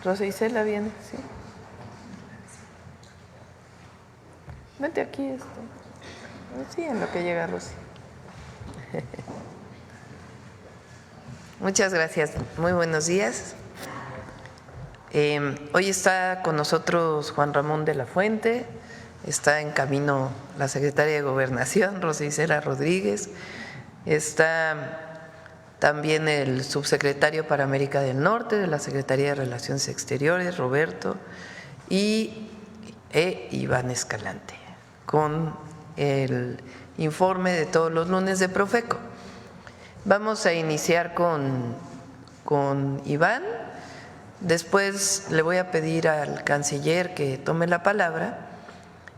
Rosa Isela viene, sí. Vente aquí, sí, en lo que llega Rosy. Muchas gracias, muy buenos días. Hoy está con nosotros Juan Ramón de la Fuente, está en camino la secretaria de Gobernación, Rosa Isela Rodríguez, está también el subsecretario para América del Norte de la Secretaría de Relaciones Exteriores, Roberto, y Iván Escalante, con el informe de todos los lunes de Profeco. Vamos a iniciar con Iván, después le voy a pedir al canciller que tome la palabra.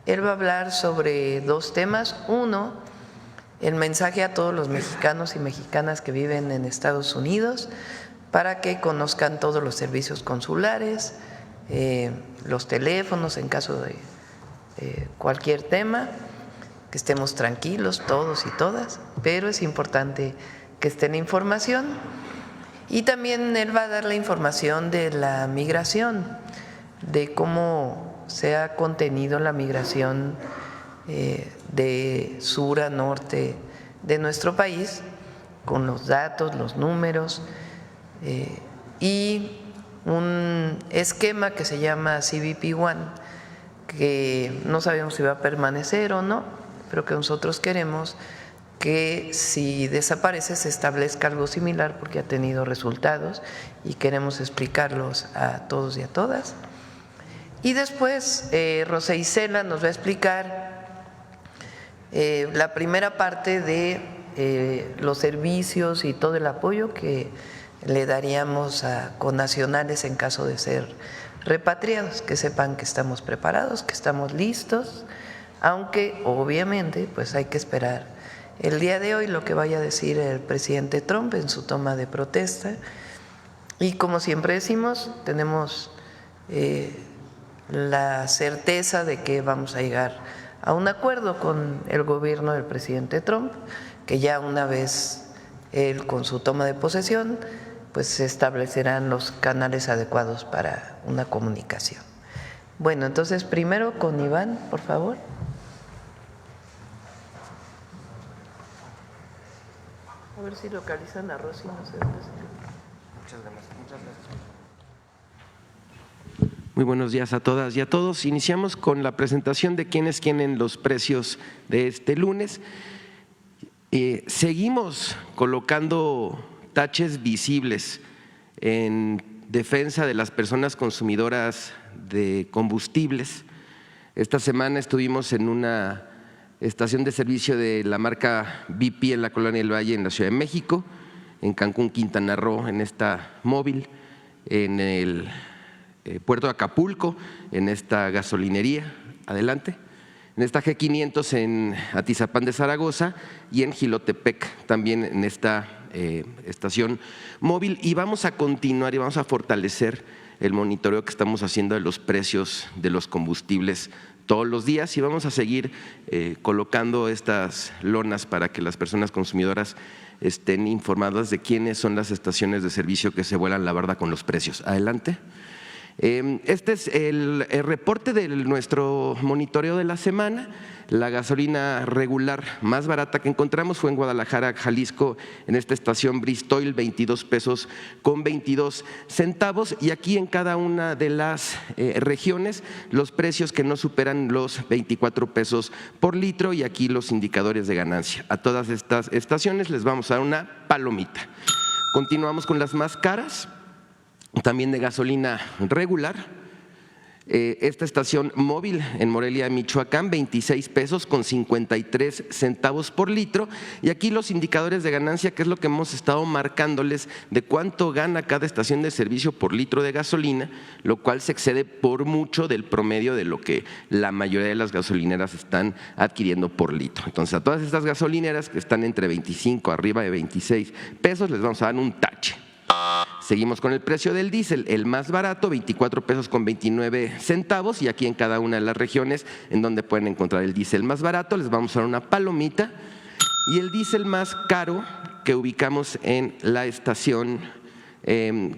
Él va a hablar sobre dos temas. Uno, el mensaje a todos los mexicanos y mexicanas que viven en Estados Unidos para que conozcan todos los servicios consulares, los teléfonos en caso de cualquier tema, que estemos tranquilos todos y todas, pero es importante que esté en información. Y también él va a dar la información de la migración, de cómo se ha contenido la migración de sur a norte de nuestro país, con los datos, los números y un esquema que se llama CBP One, que no sabemos si va a permanecer o no, pero que nosotros queremos que si desaparece se establezca algo similar porque ha tenido resultados y queremos explicarlos a todos y a todas. Y después Rosa Isela nos va a explicar la primera parte de los servicios y todo el apoyo que le daríamos a connacionales en caso de ser repatriados, que sepan que estamos preparados, que estamos listos, aunque obviamente pues hay que esperar el día de hoy lo que vaya a decir el presidente Trump en su toma de protesta. Y como siempre decimos, tenemos la certeza de que vamos a llegar a un acuerdo con el gobierno del presidente Trump, que ya una vez él con su toma de posesión, pues se establecerán los canales adecuados para una comunicación. Bueno, entonces primero con Iván, por favor. A ver si localizan a Rosy, no sé dónde está. Muchas gracias. Muy buenos días a todas y a todos. Iniciamos con la presentación de quiénes tienen los precios de este lunes. Seguimos colocando taches visibles en defensa de las personas consumidoras de combustibles. Esta semana estuvimos en una estación de servicio de la marca BP en la Colonia del Valle, en la Ciudad de México, en Cancún, Quintana Roo, en esta móvil, en el puerto de Acapulco, en esta gasolinería, adelante, en esta G500 en Atizapán de Zaragoza y en Jilotepec, también en esta estación móvil. Y vamos a continuar y vamos a fortalecer el monitoreo que estamos haciendo de los precios de los combustibles todos los días y vamos a seguir colocando estas lonas para que las personas consumidoras estén informadas de quiénes son las estaciones de servicio que se vuelan la barda con los precios. Adelante. Este es el reporte de nuestro monitoreo de la semana. La gasolina regular más barata que encontramos fue en Guadalajara, Jalisco, en esta estación Bristol, 22 pesos con 22 centavos. Y aquí en cada una de las regiones los precios que no superan los 24 pesos por litro y aquí los indicadores de ganancia. A todas estas estaciones les vamos a dar una palomita. Continuamos con las más caras. También de gasolina regular, esta estación móvil en Morelia, Michoacán, 26 pesos con 53 centavos por litro y aquí los indicadores de ganancia, que es lo que hemos estado marcándoles de cuánto gana cada estación de servicio por litro de gasolina, lo cual se excede por mucho del promedio de lo que la mayoría de las gasolineras están adquiriendo por litro. Entonces a todas estas gasolineras que están entre 25 arriba de 26 pesos les vamos a dar un tache. Seguimos con el precio del diésel, el más barato, 24 pesos con 29 centavos y aquí en cada una de las regiones en donde pueden encontrar el diésel más barato les vamos a dar una palomita y el diésel más caro que ubicamos en la estación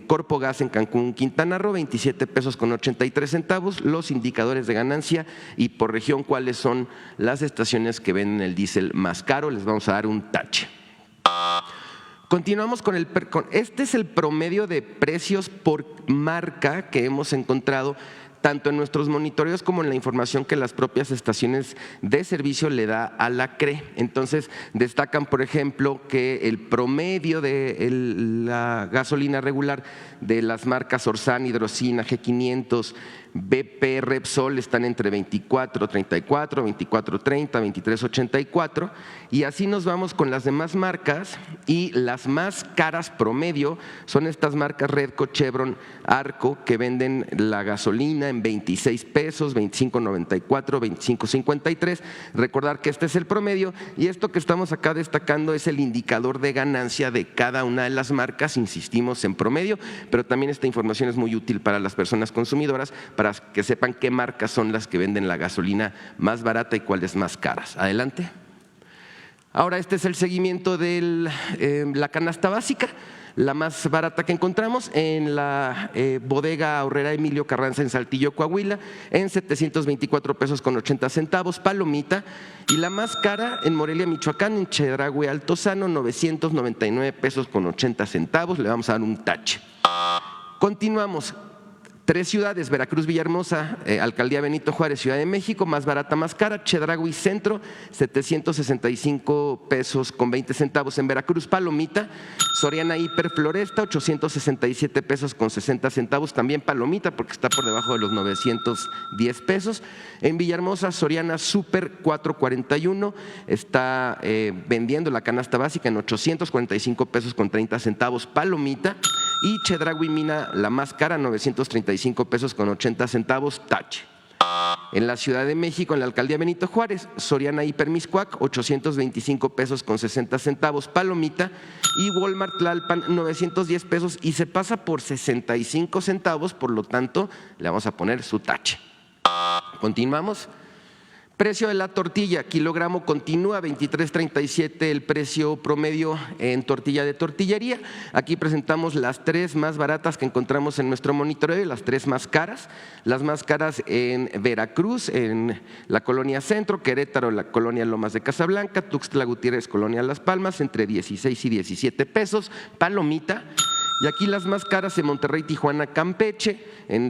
Corpo Gas en Cancún, Quintana Roo, 27 pesos con 83 centavos. Los indicadores de ganancia y por región, cuáles son las estaciones que venden el diésel más caro, les vamos a dar un tache. Continuamos con este es el promedio de precios por marca que hemos encontrado tanto en nuestros monitoreos como en la información que las propias estaciones de servicio le da a la CRE. Entonces destacan, por ejemplo, que el promedio de la gasolina regular de las marcas Orsan, Hidrocina, G500, BP, Repsol están entre 24.34, 24.30, 23.84 y así nos vamos con las demás marcas y las más caras promedio son estas marcas Redco, Chevron, Arco que venden la gasolina en 26 pesos, 25.94, 25.53. Recordar que este es el promedio y esto que estamos acá destacando es el indicador de ganancia de cada una de las marcas, insistimos en promedio, pero también esta información es muy útil para las personas consumidoras para que sepan qué marcas son las que venden la gasolina más barata y cuáles más caras. Adelante. Ahora este es el seguimiento de la canasta básica, la más barata que encontramos en la bodega Aurrera Emilio Carranza en Saltillo, Coahuila, en 724 pesos con 80 centavos, palomita, y la más cara en Morelia, Michoacán, en Chedraui Altozano, 999 pesos con 80 centavos, le vamos a dar un tache. Continuamos. 3 ciudades, Veracruz, Villahermosa, Alcaldía Benito Juárez, Ciudad de México, más barata, más cara, Chedraui Centro, 765 pesos con 20 centavos en Veracruz, palomita, Soriana Hiper Floresta, 867 pesos con 60 centavos, también palomita porque está por debajo de los 910 pesos. En Villahermosa, Soriana Super 441, está vendiendo la canasta básica en 845 pesos con 30 centavos, palomita. Y Chedraui Mina, la más cara, 935 pesos con 80 centavos, tache. En la Ciudad de México, en la Alcaldía Benito Juárez, Soriana Hiper Mixcoac, 825 pesos con 60 centavos, palomita. Y Walmart Tlalpan, 910 pesos y se pasa por 65 centavos, por lo tanto, le vamos a poner su tache. Continuamos. Precio de la tortilla, kilogramo continúa 23.37 el precio promedio en tortilla de tortillería. Aquí presentamos las 3 más baratas que encontramos en nuestro monitoreo y las 3 más caras. Las más caras en Veracruz, en la Colonia Centro, Querétaro, la Colonia Lomas de Casablanca, Tuxtla Gutiérrez, Colonia Las Palmas, entre 16 y 17 pesos, palomita. Y aquí las más caras en Monterrey, Tijuana, Campeche,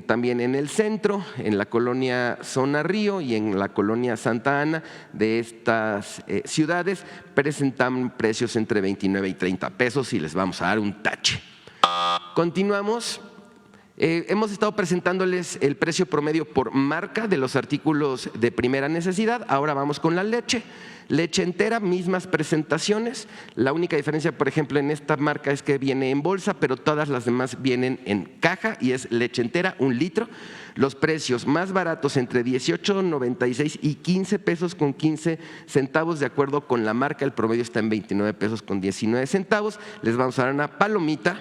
también en el centro, en la colonia Zona Río y en la colonia Santa Ana de estas ciudades presentan precios entre 29 y 30 pesos y les vamos a dar un tache. Continuamos. Hemos estado presentándoles el precio promedio por marca de los artículos de primera necesidad. Ahora vamos con la leche. Leche entera, mismas presentaciones. La única diferencia, por ejemplo, en esta marca es que viene en bolsa, pero todas las demás vienen en caja y es leche entera, 1 litro. Los precios más baratos entre 18.96 y 15 pesos con 15 centavos, de acuerdo con la marca. El promedio está en 29 pesos con 19 centavos. Les vamos a dar una palomita.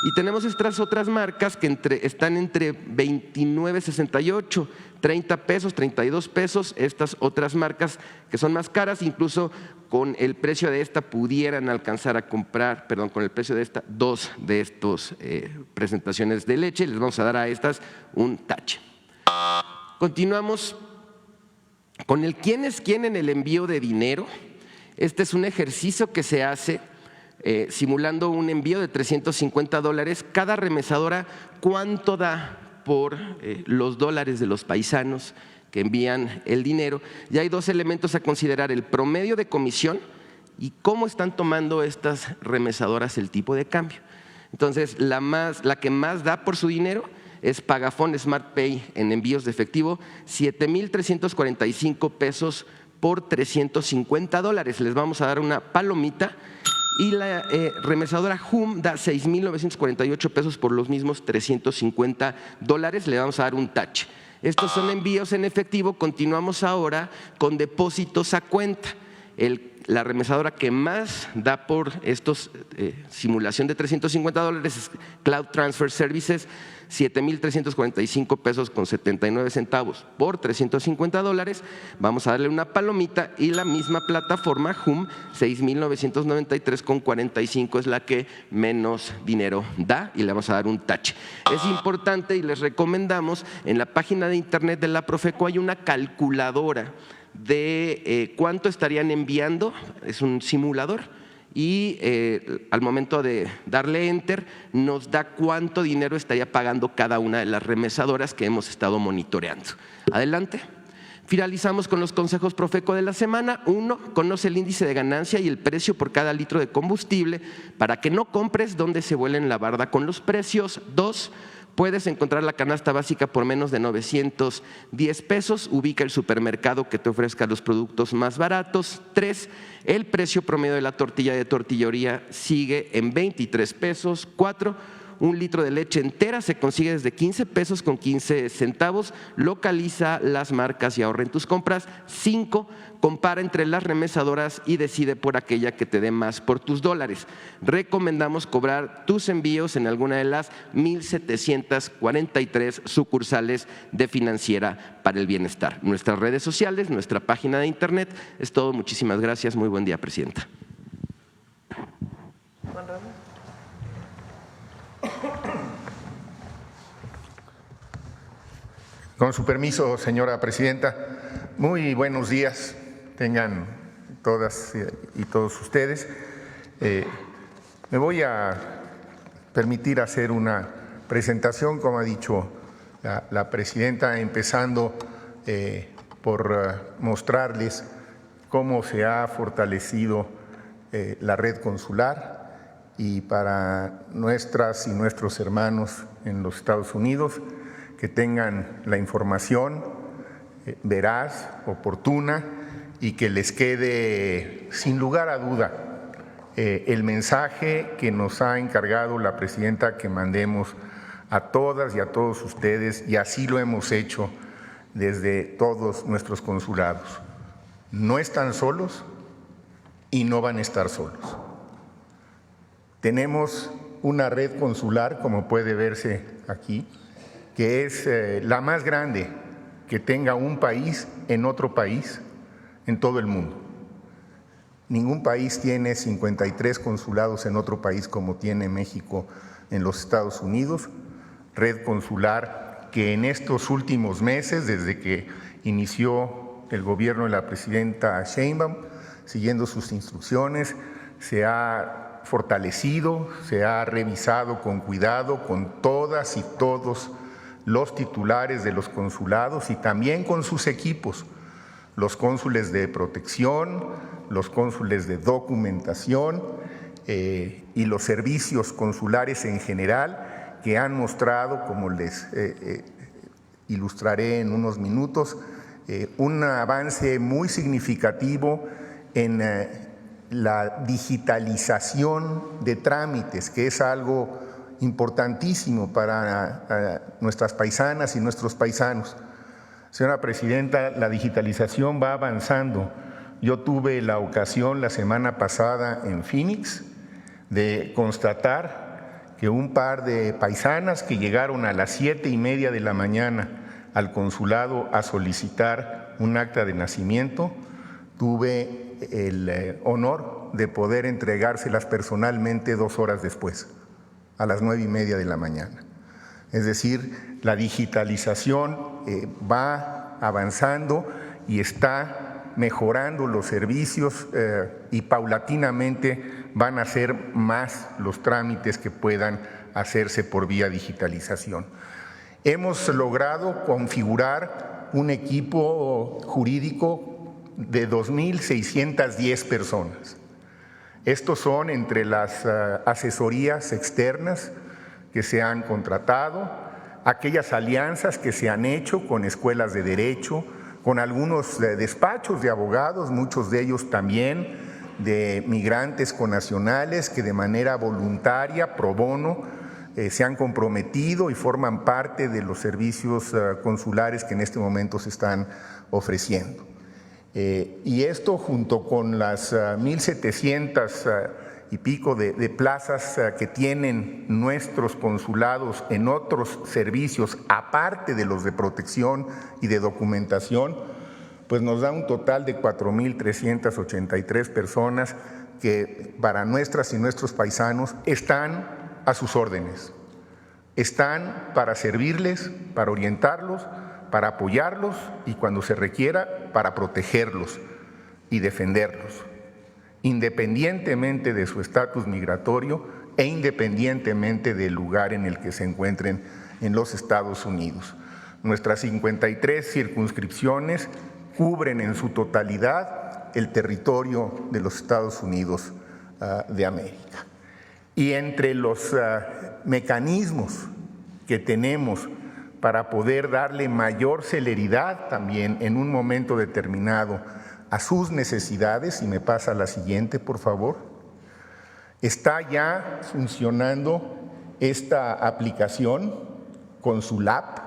Y tenemos estas otras marcas que están entre 29.68, 30 pesos, 32 pesos, estas otras marcas que son más caras, incluso con el precio de esta pudieran alcanzar a comprar, con el precio de esta, 2 de estos presentaciones de leche, les vamos a dar a estas un tache. Continuamos con el quién es quién en el envío de dinero. Este es un ejercicio que se hace simulando un envío de $350, cada remesadora cuánto da por los dólares de los paisanos que envían el dinero. Y hay 2 elementos a considerar: el promedio de comisión y cómo están tomando estas remesadoras el tipo de cambio. Entonces, la que más da por su dinero es Pagafón Smart Pay en envíos de efectivo, 7.345 pesos por $350. Les vamos a dar una palomita. Y la remesadora HUM da 6.948 pesos por los mismos $350. Le vamos a dar un tache. Estos son envíos en efectivo. Continuamos ahora con depósitos a cuenta. La remesadora que más da por estos simulación de $350 es Cloud Transfer Services, $7,345.79 por $350. Vamos a darle una palomita y la misma plataforma HUM, $6,993.45 es la que menos dinero da y le vamos a dar un tache. Es importante y les recomendamos, en la página de internet de la Profeco hay una calculadora de cuánto estarían enviando, es un simulador, y al momento de darle enter nos da cuánto dinero estaría pagando cada una de las remesadoras que hemos estado monitoreando. Adelante. Finalizamos con los consejos Profeco de la semana. 1. Conoce el índice de ganancia y el precio por cada litro de combustible para que no compres donde se vuelen la barda con los precios. 2. Puedes encontrar la canasta básica por menos de 910 pesos. Ubica el supermercado que te ofrezca los productos más baratos. 3. El precio promedio de la tortilla de tortillería sigue en 23 pesos. 4. Un litro de leche entera se consigue desde 15 pesos con 15 centavos. Localiza las marcas y ahorra en tus compras. 5. Compara entre las remesadoras y decide por aquella que te dé más por tus dólares. Recomendamos cobrar tus envíos en alguna de las 1,743 sucursales de Financiera para el Bienestar. Nuestras redes sociales, nuestra página de internet. Es todo. Muchísimas gracias. Muy buen día, Presidenta. Con su permiso, señora presidenta, muy buenos días tengan todas y todos ustedes. Me voy a permitir hacer una presentación, como ha dicho la presidenta, empezando por mostrarles cómo se ha fortalecido la red consular, y para nuestras y nuestros hermanos en los Estados Unidos, que tengan la información veraz, oportuna, y que les quede sin lugar a duda el mensaje que nos ha encargado la presidenta que mandemos a todas y a todos ustedes, y así lo hemos hecho desde todos nuestros consulados. No están solos y no van a estar solos. Tenemos una red consular, como puede verse aquí, que es la más grande que tenga un país en otro país en todo el mundo. Ningún país tiene 53 consulados en otro país como tiene México en los Estados Unidos. Red consular que en estos últimos meses, desde que inició el gobierno de la presidenta Sheinbaum, siguiendo sus instrucciones, se ha fortalecido, se ha revisado con cuidado con todas y todos los titulares de los consulados y también con sus equipos, los cónsules de protección, los cónsules de documentación y los servicios consulares en general, que han mostrado, como les ilustraré en unos minutos, un avance muy significativo en la digitalización de trámites, que es algo importantísimo para nuestras paisanas y nuestros paisanos. Señora presidenta, la digitalización va avanzando. Yo tuve la ocasión la semana pasada en Phoenix de constatar que un par de paisanas que llegaron a las 7:30 de la mañana al consulado a solicitar un acta de nacimiento, tuve el honor de poder entregárselas personalmente 2 horas después, a las 9:30 de la mañana. Es decir, la digitalización va avanzando y está mejorando los servicios y paulatinamente van a ser más los trámites que puedan hacerse por vía digitalización. Hemos logrado configurar un equipo jurídico de 2,610 personas. Estos son entre las asesorías externas que se han contratado, aquellas alianzas que se han hecho con escuelas de derecho, con algunos despachos de abogados, muchos de ellos también de migrantes connacionales que de manera voluntaria, pro bono, se han comprometido y forman parte de los servicios consulares que en este momento se están ofreciendo. Y esto junto con las 1.700 y pico de plazas que tienen nuestros consulados en otros servicios, aparte de los de protección y de documentación, pues nos da un total de 4.383 personas que para nuestras y nuestros paisanos están a sus órdenes. Están para servirles, para orientarlos, para apoyarlos y cuando se requiera, para protegerlos y defenderlos, independientemente de su estatus migratorio e independientemente del lugar en el que se encuentren en los Estados Unidos. Nuestras 53 circunscripciones cubren en su totalidad el territorio de los Estados Unidos de América. Y entre los mecanismos que tenemos para poder darle mayor celeridad también en un momento determinado a sus necesidades, y me pasa la siguiente, por favor, está ya funcionando esta aplicación Consulap,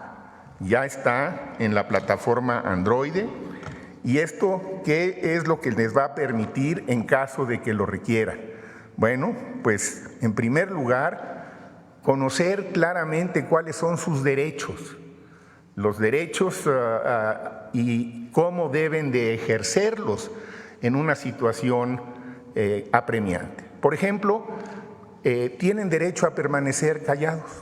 ya está en la plataforma Android. ¿Y esto qué es lo que les va a permitir en caso de que lo requiera? Bueno, pues en primer lugar, conocer claramente cuáles son sus derechos, los derechos y cómo deben de ejercerlos en una situación apremiante. Por ejemplo, tienen derecho a permanecer callados.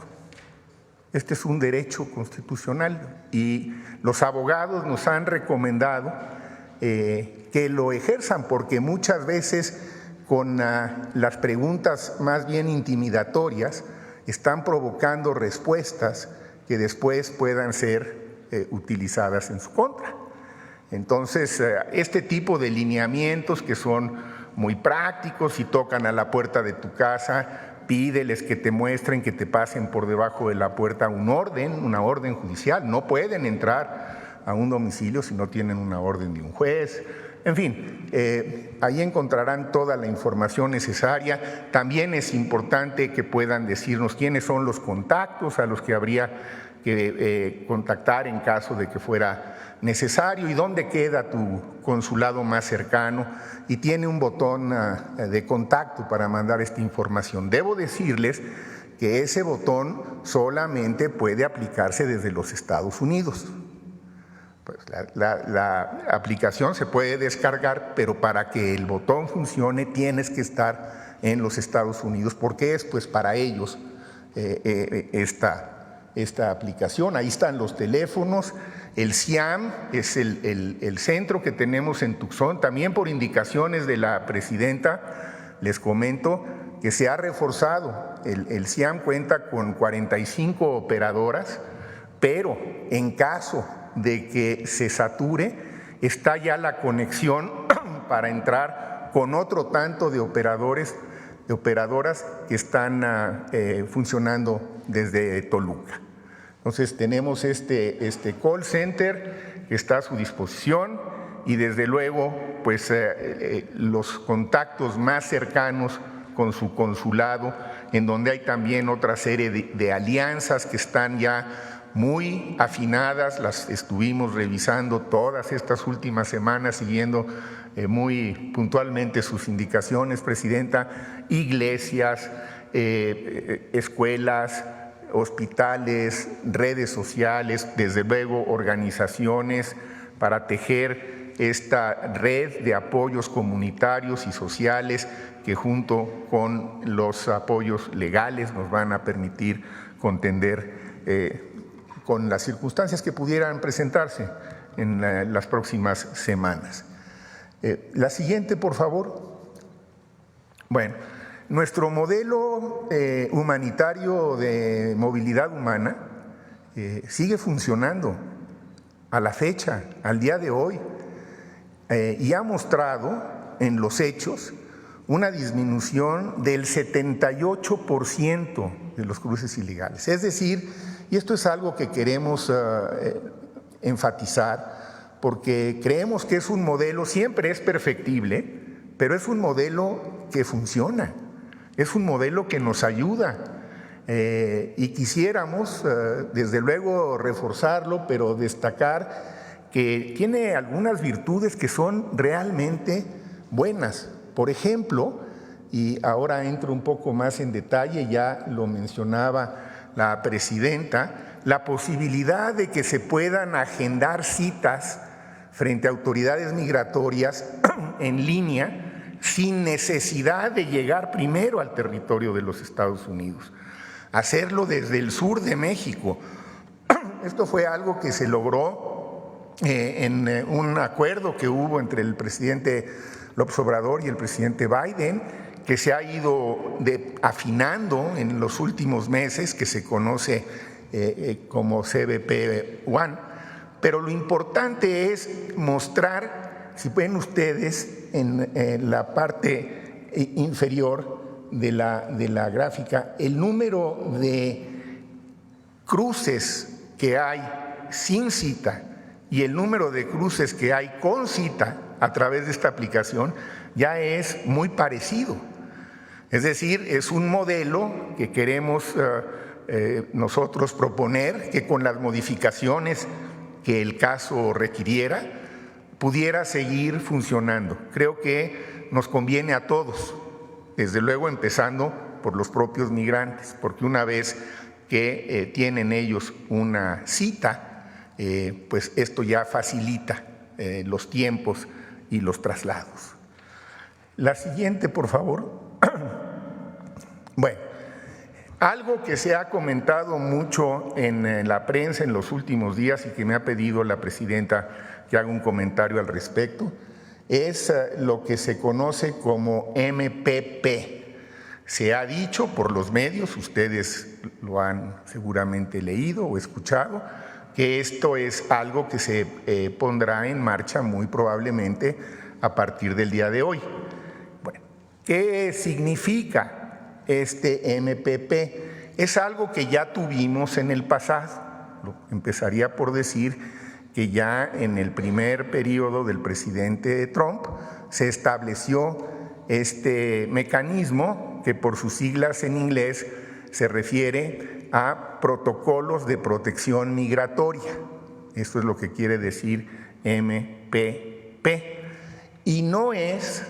Este es un derecho constitucional y los abogados nos han recomendado que lo ejerzan porque muchas veces con las preguntas más bien intimidatorias están provocando respuestas que después puedan ser utilizadas en su contra. Entonces, este tipo de lineamientos que son muy prácticos y tocan a la puerta de tu casa, pídeles que te muestren, que te pasen por debajo de la puerta una orden judicial. No pueden entrar a un domicilio si no tienen una orden de un juez. En fin, ahí encontrarán toda la información necesaria. También es importante que puedan decirnos quiénes son los contactos a los que habría que contactar en caso de que fuera necesario y dónde queda tu consulado más cercano y tiene un botón de contacto para mandar esta información. Debo decirles que ese botón solamente puede aplicarse desde los Estados Unidos. Pues la aplicación se puede descargar, pero para que el botón funcione tienes que estar en los Estados Unidos porque es pues para ellos esta aplicación. Ahí están los teléfonos. El CIAM es el centro que tenemos en Tucson. También por indicaciones de la presidenta les comento que se ha reforzado. El CIAM cuenta con 45 operadoras, pero en caso de que se sature, está ya la conexión para entrar con otro tanto de operadores, de operadoras que están funcionando desde Toluca. Entonces tenemos este call center que está a su disposición y desde luego pues los contactos más cercanos con su consulado, en donde hay también otra serie de alianzas que están ya muy afinadas, las estuvimos revisando todas estas últimas semanas, siguiendo muy puntualmente sus indicaciones, Presidenta, iglesias, escuelas, hospitales, redes sociales, desde luego organizaciones para tejer esta red de apoyos comunitarios y sociales que junto con los apoyos legales nos van a permitir contender con las circunstancias que pudieran presentarse en las próximas semanas. La siguiente, por favor. Bueno, nuestro modelo humanitario de movilidad humana sigue funcionando a la fecha, al día de hoy, y ha mostrado en los hechos una disminución del 78% de los cruces ilegales. Es decir, y esto es algo que queremos enfatizar, porque creemos que es un modelo, siempre es perfectible, pero es un modelo que funciona, es un modelo que nos ayuda y quisiéramos desde luego reforzarlo, pero destacar que tiene algunas virtudes que son realmente buenas. Por ejemplo, y ahora entro un poco más en detalle, ya lo mencionaba la presidenta, la posibilidad de que se puedan agendar citas frente a autoridades migratorias en línea sin necesidad de llegar primero al territorio de los Estados Unidos. Hacerlo desde el sur de México. Esto fue algo que se logró en un acuerdo que hubo entre el presidente López Obrador y el presidente Biden, que se ha ido afinando en los últimos meses, que se conoce como CBP One. Pero lo importante es mostrar, si ven ustedes en la parte inferior de la gráfica, el número de cruces que hay sin cita y el número de cruces que hay con cita a través de esta aplicación ya es muy parecido. Es decir, es un modelo que queremos nosotros proponer, que con las modificaciones que el caso requiriera pudiera seguir funcionando. Creo que nos conviene a todos, desde luego empezando por los propios migrantes, porque una vez que tienen ellos una cita, pues esto ya facilita los tiempos y los traslados. La siguiente, por favor. Bueno, algo que se ha comentado mucho en la prensa en los últimos días y que me ha pedido la presidenta que haga un comentario al respecto es lo que se conoce como MPP. Se ha dicho por los medios, ustedes lo han seguramente leído o escuchado, que esto es algo que se pondrá en marcha muy probablemente a partir del día de hoy. Bueno, ¿qué significa este MPP? Es algo que ya tuvimos en el pasado. Empezaría por decir que ya en el primer periodo del presidente Trump se estableció este mecanismo que por sus siglas en inglés se refiere a protocolos de protección migratoria. Esto es lo que quiere decir MPP. Y no es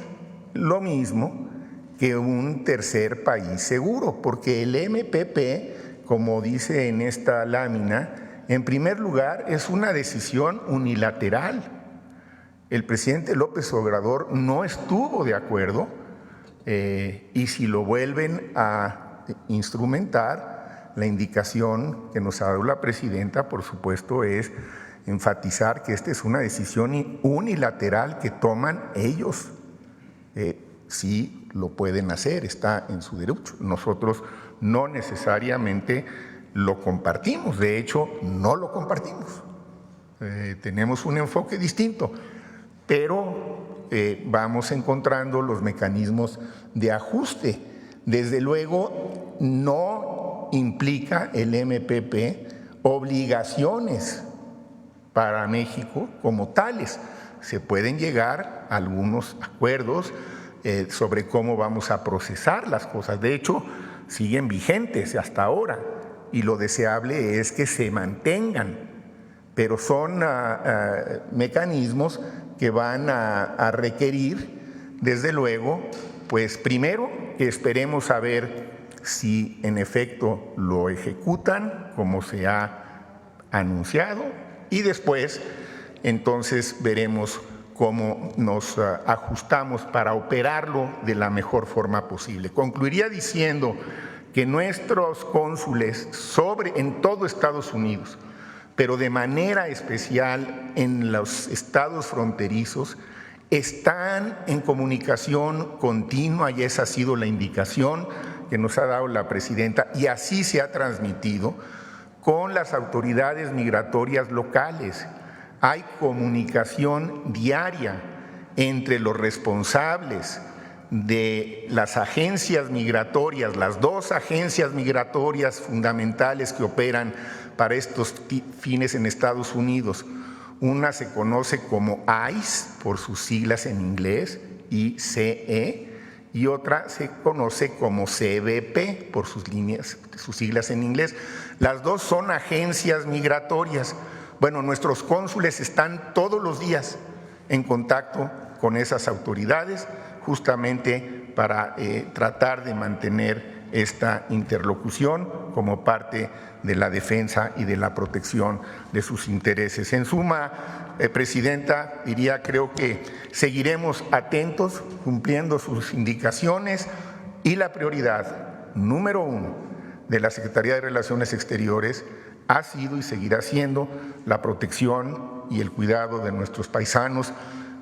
lo mismo que un tercer país seguro, porque el MPP, como dice en esta lámina, en primer lugar es una decisión unilateral. El presidente López Obrador no estuvo de acuerdo y si lo vuelven a instrumentar, la indicación que nos ha dado la presidenta, por supuesto, es enfatizar que esta es una decisión unilateral que toman ellos. Sí lo pueden hacer, está en su derecho. Nosotros no necesariamente lo compartimos, de hecho no lo compartimos. Tenemos un enfoque distinto, pero vamos encontrando los mecanismos de ajuste. Desde luego no implica el MPP obligaciones para México como tales. Se pueden llegar a algunos acuerdos sobre cómo vamos a procesar las cosas. De hecho, siguen vigentes hasta ahora y lo deseable es que se mantengan, pero son mecanismos que van a requerir, desde luego, pues primero que esperemos a ver si en efecto lo ejecutan como se ha anunciado y después entonces veremos cómo nos ajustamos para operarlo de la mejor forma posible. Concluiría diciendo que nuestros cónsules en todo Estados Unidos, pero de manera especial en los estados fronterizos, están en comunicación continua y esa ha sido la indicación que nos ha dado la presidenta y así se ha transmitido con las autoridades migratorias locales. Hay comunicación diaria entre los responsables de las agencias migratorias, las dos agencias migratorias fundamentales que operan para estos fines en Estados Unidos. Una se conoce como ICE, por sus siglas en inglés, ICE, y otra se conoce como CBP, por sus siglas en inglés. Las dos son agencias migratorias. Bueno, nuestros cónsules están todos los días en contacto con esas autoridades justamente para tratar de mantener esta interlocución como parte de la defensa y de la protección de sus intereses. En suma, Presidenta, diría, creo que seguiremos atentos, cumpliendo sus indicaciones, y la prioridad número 1 de la Secretaría de Relaciones Exteriores ha sido y seguirá siendo la protección y el cuidado de nuestros paisanos,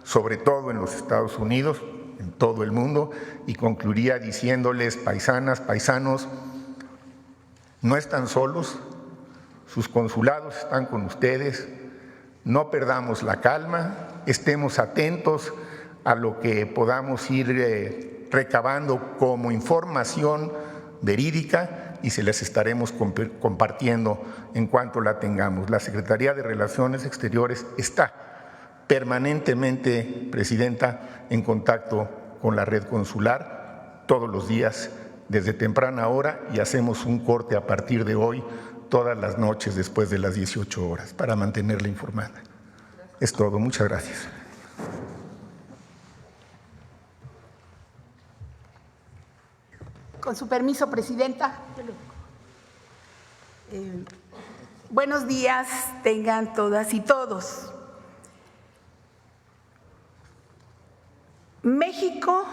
sobre todo en los Estados Unidos, en todo el mundo, y concluiría diciéndoles, paisanas, paisanos, no están solos, sus consulados están con ustedes, no perdamos la calma, estemos atentos a lo que podamos ir recabando como información verídica y se les estaremos compartiendo en cuanto la tengamos. La Secretaría de Relaciones Exteriores está permanentemente, Presidenta, en contacto con la red consular todos los días desde temprana hora, y hacemos un corte a partir de hoy todas las noches después de las 18 horas para mantenerla informada. Es todo. Muchas gracias. Con su permiso, Presidenta. Buenos días tengan todas y todos. México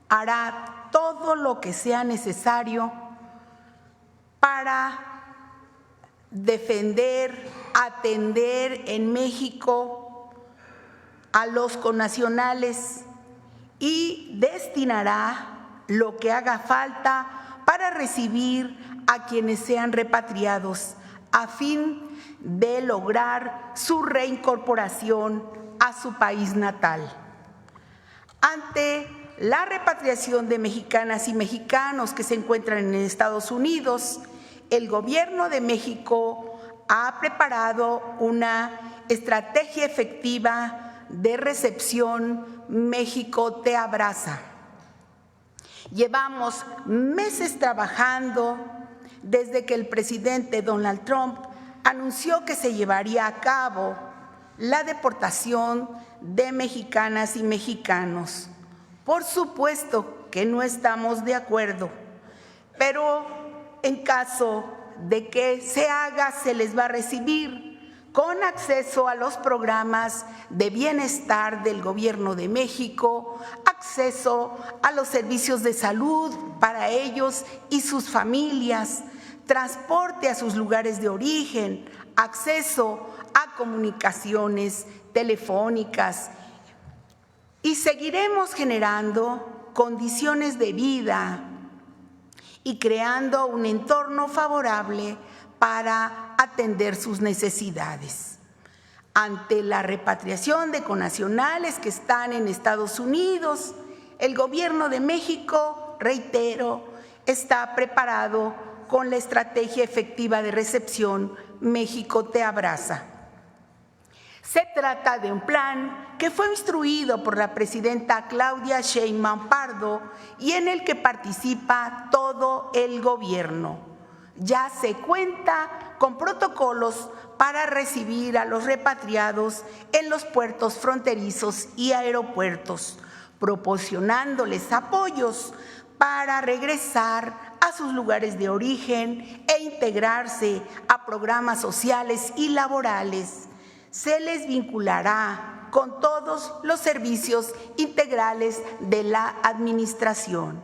hará todo lo que sea necesario para defender, atender en México a los connacionales y destinará lo que haga falta para recibir a quienes sean repatriados a fin de lograr su reincorporación a su país natal. Ante la repatriación de mexicanas y mexicanos que se encuentran en Estados Unidos, el Gobierno de México ha preparado una estrategia efectiva de recepción México Te Abraza. Llevamos meses trabajando desde que el presidente Donald Trump anunció que se llevaría a cabo la deportación de mexicanas y mexicanos. Por supuesto que no estamos de acuerdo, pero en caso de que se haga, se les va a recibir con acceso a los programas de bienestar del Gobierno de México, acceso a los servicios de salud para ellos y sus familias, transporte a sus lugares de origen, acceso a comunicaciones telefónicas, y seguiremos generando condiciones de vida y creando un entorno favorable para atender sus necesidades. Ante la repatriación de connacionales que están en Estados Unidos, el Gobierno de México, reitero, está preparado con la estrategia efectiva de recepción México Te Abraza. Se trata de un plan que fue instruido por la presidenta Claudia Sheinbaum Pardo y en el que participa todo el gobierno. Ya se cuenta con protocolos para recibir a los repatriados en los puertos fronterizos y aeropuertos, proporcionándoles apoyos para regresar a sus lugares de origen e integrarse a programas sociales y laborales. Se les vinculará con todos los servicios integrales de la administración.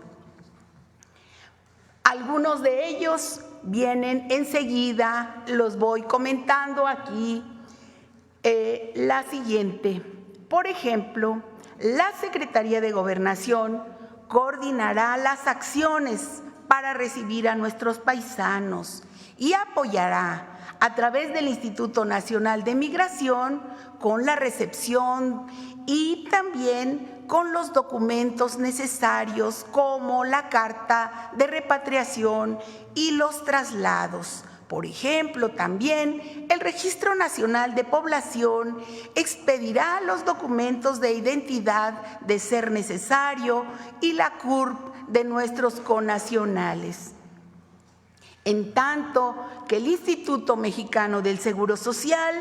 Algunos de ellos vienen enseguida, los voy comentando aquí. La siguiente, por ejemplo, la Secretaría de Gobernación coordinará las acciones para recibir a nuestros paisanos y apoyará a través del Instituto Nacional de Migración con la recepción y también con los documentos necesarios como la carta de repatriación y los traslados. Por ejemplo, también el Registro Nacional de Población expedirá los documentos de identidad de ser necesario y la CURP de nuestros connacionales. en tanto que el Instituto Mexicano del Seguro Social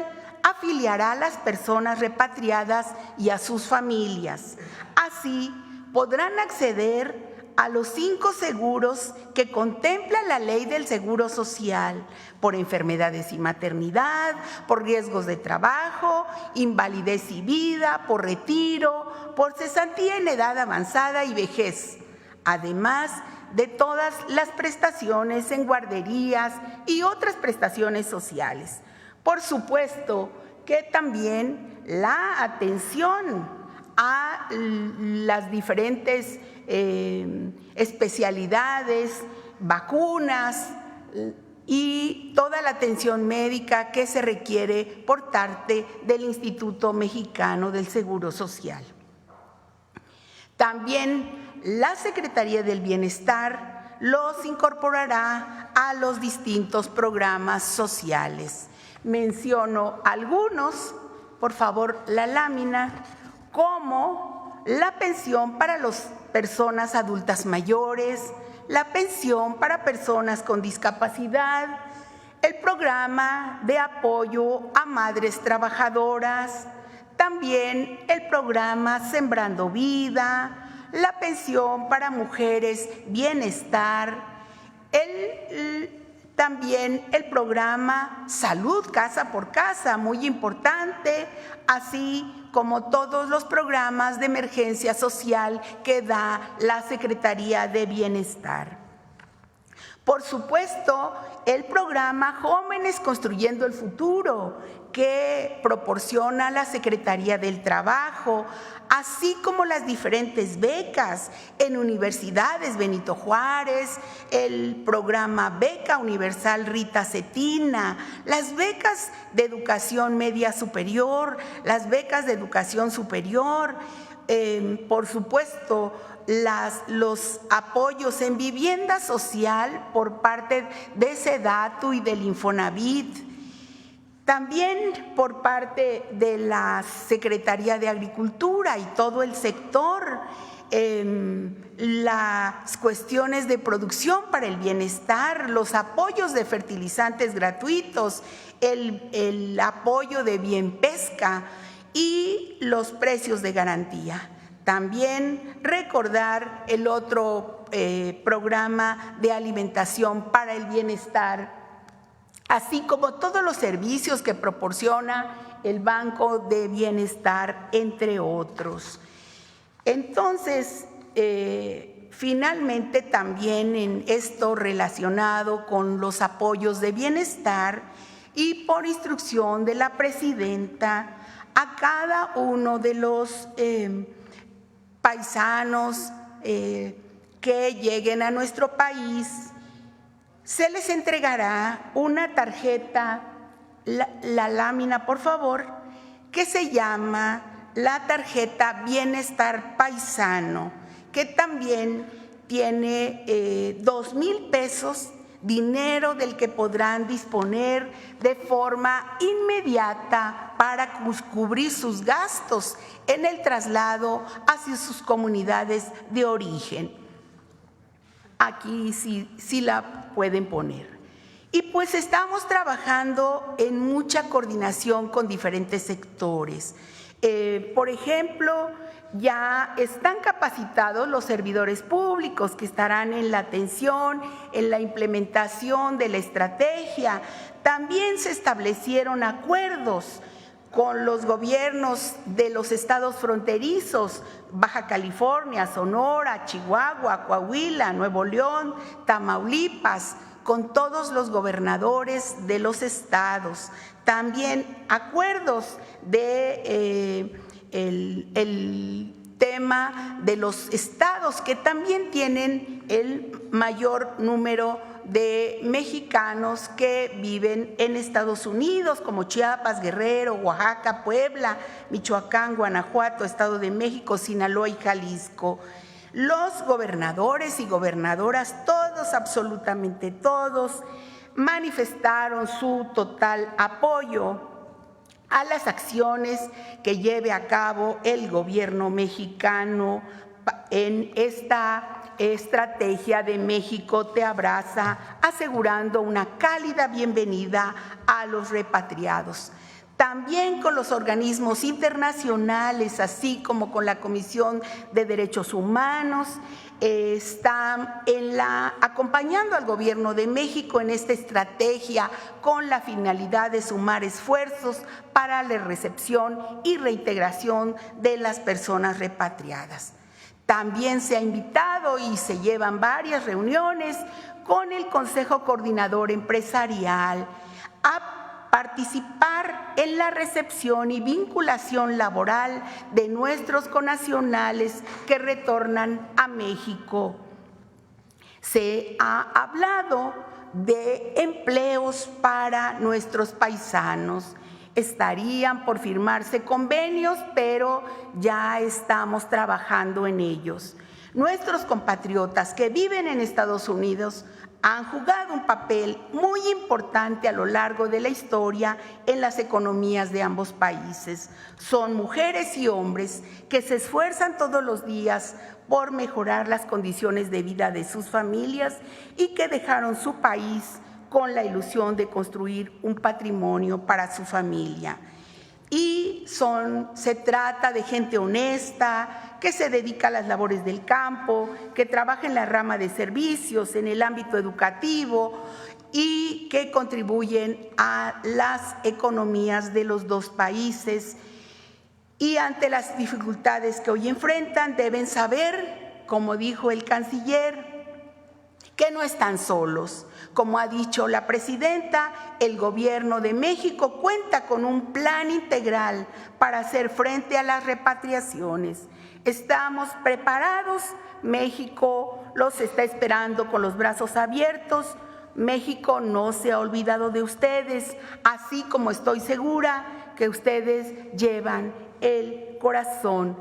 afiliará a las personas repatriadas y a sus familias. Así, podrán acceder a los 5 seguros que contempla la Ley del Seguro Social: por enfermedades y maternidad, por riesgos de trabajo, invalidez y vida, por retiro, por cesantía en edad avanzada y vejez, además de todas las prestaciones en guarderías y otras prestaciones sociales. Por supuesto que también la atención a las diferentes especialidades, vacunas y toda la atención médica que se requiere por parte del Instituto Mexicano del Seguro Social. También la Secretaría del Bienestar los incorporará a los distintos programas sociales. Menciono algunos, por favor, la lámina, como la pensión para las personas adultas mayores, la pensión para personas con discapacidad, el programa de apoyo a madres trabajadoras, también el programa Sembrando Vida, la pensión para mujeres Bienestar, también el programa Salud Casa por Casa, muy importante, así como todos los programas de emergencia social que da la Secretaría de Bienestar. Por supuesto, el programa Jóvenes Construyendo el Futuro, que proporciona la Secretaría del Trabajo, así como las diferentes becas en universidades Benito Juárez, el programa Beca Universal Rita Cetina, las becas de educación media superior, las becas de educación superior, por supuesto, los apoyos en vivienda social por parte de SEDATU y del Infonavit. También por parte de la Secretaría de Agricultura y todo el sector, las cuestiones de producción para el bienestar, los apoyos de fertilizantes gratuitos, el apoyo de Bienpesca y los precios de garantía. También recordar el otro programa de alimentación para el bienestar, así como todos los servicios que proporciona el Banco de Bienestar, entre otros. Entonces, finalmente también en esto relacionado con los apoyos de bienestar y por instrucción de la presidenta, a cada uno de los paisanos que lleguen a nuestro país, se les entregará una tarjeta, la lámina por favor, que se llama la tarjeta Bienestar Paisano, que también tiene 2,000 pesos, dinero del que podrán disponer de forma inmediata para cubrir sus gastos en el traslado hacia sus comunidades de origen. Aquí sí la pueden poner. Y pues estamos trabajando en mucha coordinación con diferentes sectores. Por ejemplo, ya están capacitados los servidores públicos que estarán en la atención, en la implementación de la estrategia. También se establecieron acuerdos con los gobiernos de los estados fronterizos, Baja California, Sonora, Chihuahua, Coahuila, Nuevo León, Tamaulipas, con todos los gobernadores de los estados. También acuerdos de el tema de los estados que también tienen el mayor número de mexicanos que viven en Estados Unidos, como Chiapas, Guerrero, Oaxaca, Puebla, Michoacán, Guanajuato, Estado de México, Sinaloa y Jalisco. Los gobernadores y gobernadoras, todos, absolutamente todos, manifestaron su total apoyo a las acciones que lleve a cabo el gobierno mexicano en esta estrategia de México Te Abraza, asegurando una cálida bienvenida a los repatriados. También con los organismos internacionales, así como con la Comisión de Derechos Humanos, está acompañando al Gobierno de México en esta estrategia con la finalidad de sumar esfuerzos para la recepción y reintegración de las personas repatriadas. También se ha invitado y se llevan varias reuniones con el Consejo Coordinador Empresarial a participar en la recepción y vinculación laboral de nuestros connacionales que retornan a México. Se ha hablado de empleos para nuestros paisanos. Estarían por firmarse convenios, pero ya estamos trabajando en ellos. Nuestros compatriotas que viven en Estados Unidos han jugado un papel muy importante a lo largo de la historia en las economías de ambos países. Son mujeres y hombres que se esfuerzan todos los días por mejorar las condiciones de vida de sus familias y que dejaron su país con la ilusión de construir un patrimonio para su familia. Y se trata de gente honesta, que se dedica a las labores del campo, que trabaja en la rama de servicios, en el ámbito educativo y que contribuyen a las economías de los dos países. Y ante las dificultades que hoy enfrentan, deben saber, como dijo el canciller, que no están solos. Como ha dicho la presidenta, el Gobierno de México cuenta con un plan integral para hacer frente a las repatriaciones. Estamos preparados, México los está esperando con los brazos abiertos. México no se ha olvidado de ustedes, así como estoy segura que ustedes llevan el corazón,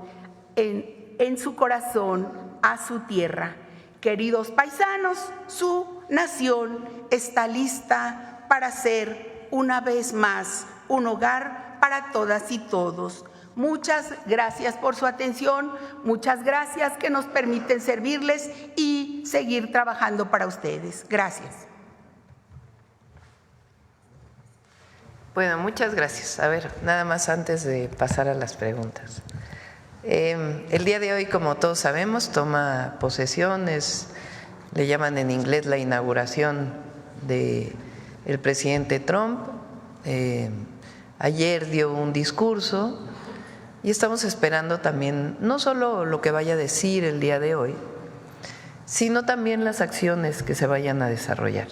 en su corazón, a su tierra. Queridos paisanos, su nación está lista para ser una vez más un hogar para todas y todos. Muchas gracias por su atención, muchas gracias que nos permiten servirles y seguir trabajando para ustedes. Gracias. Bueno, muchas gracias. A ver, nada más antes de pasar a las preguntas. El día de hoy, como todos sabemos, toma posesión, le llaman en inglés la inauguración del presidente Trump. Ayer dio un discurso y estamos esperando también no solo lo que vaya a decir el día de hoy, sino también las acciones que se vayan a desarrollar.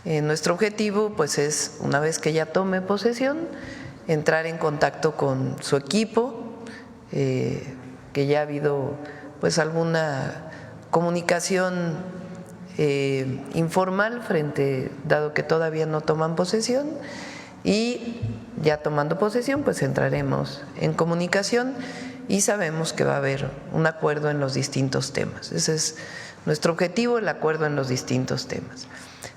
Nuestro objetivo pues es, una vez que ya tome posesión, entrar en contacto con su equipo, que ya ha habido pues alguna comunicación informal dado que todavía no toman posesión, y ya tomando posesión pues entraremos en comunicación y sabemos que va a haber un acuerdo en los distintos temas. Ese es nuestro objetivo, el acuerdo en los distintos temas.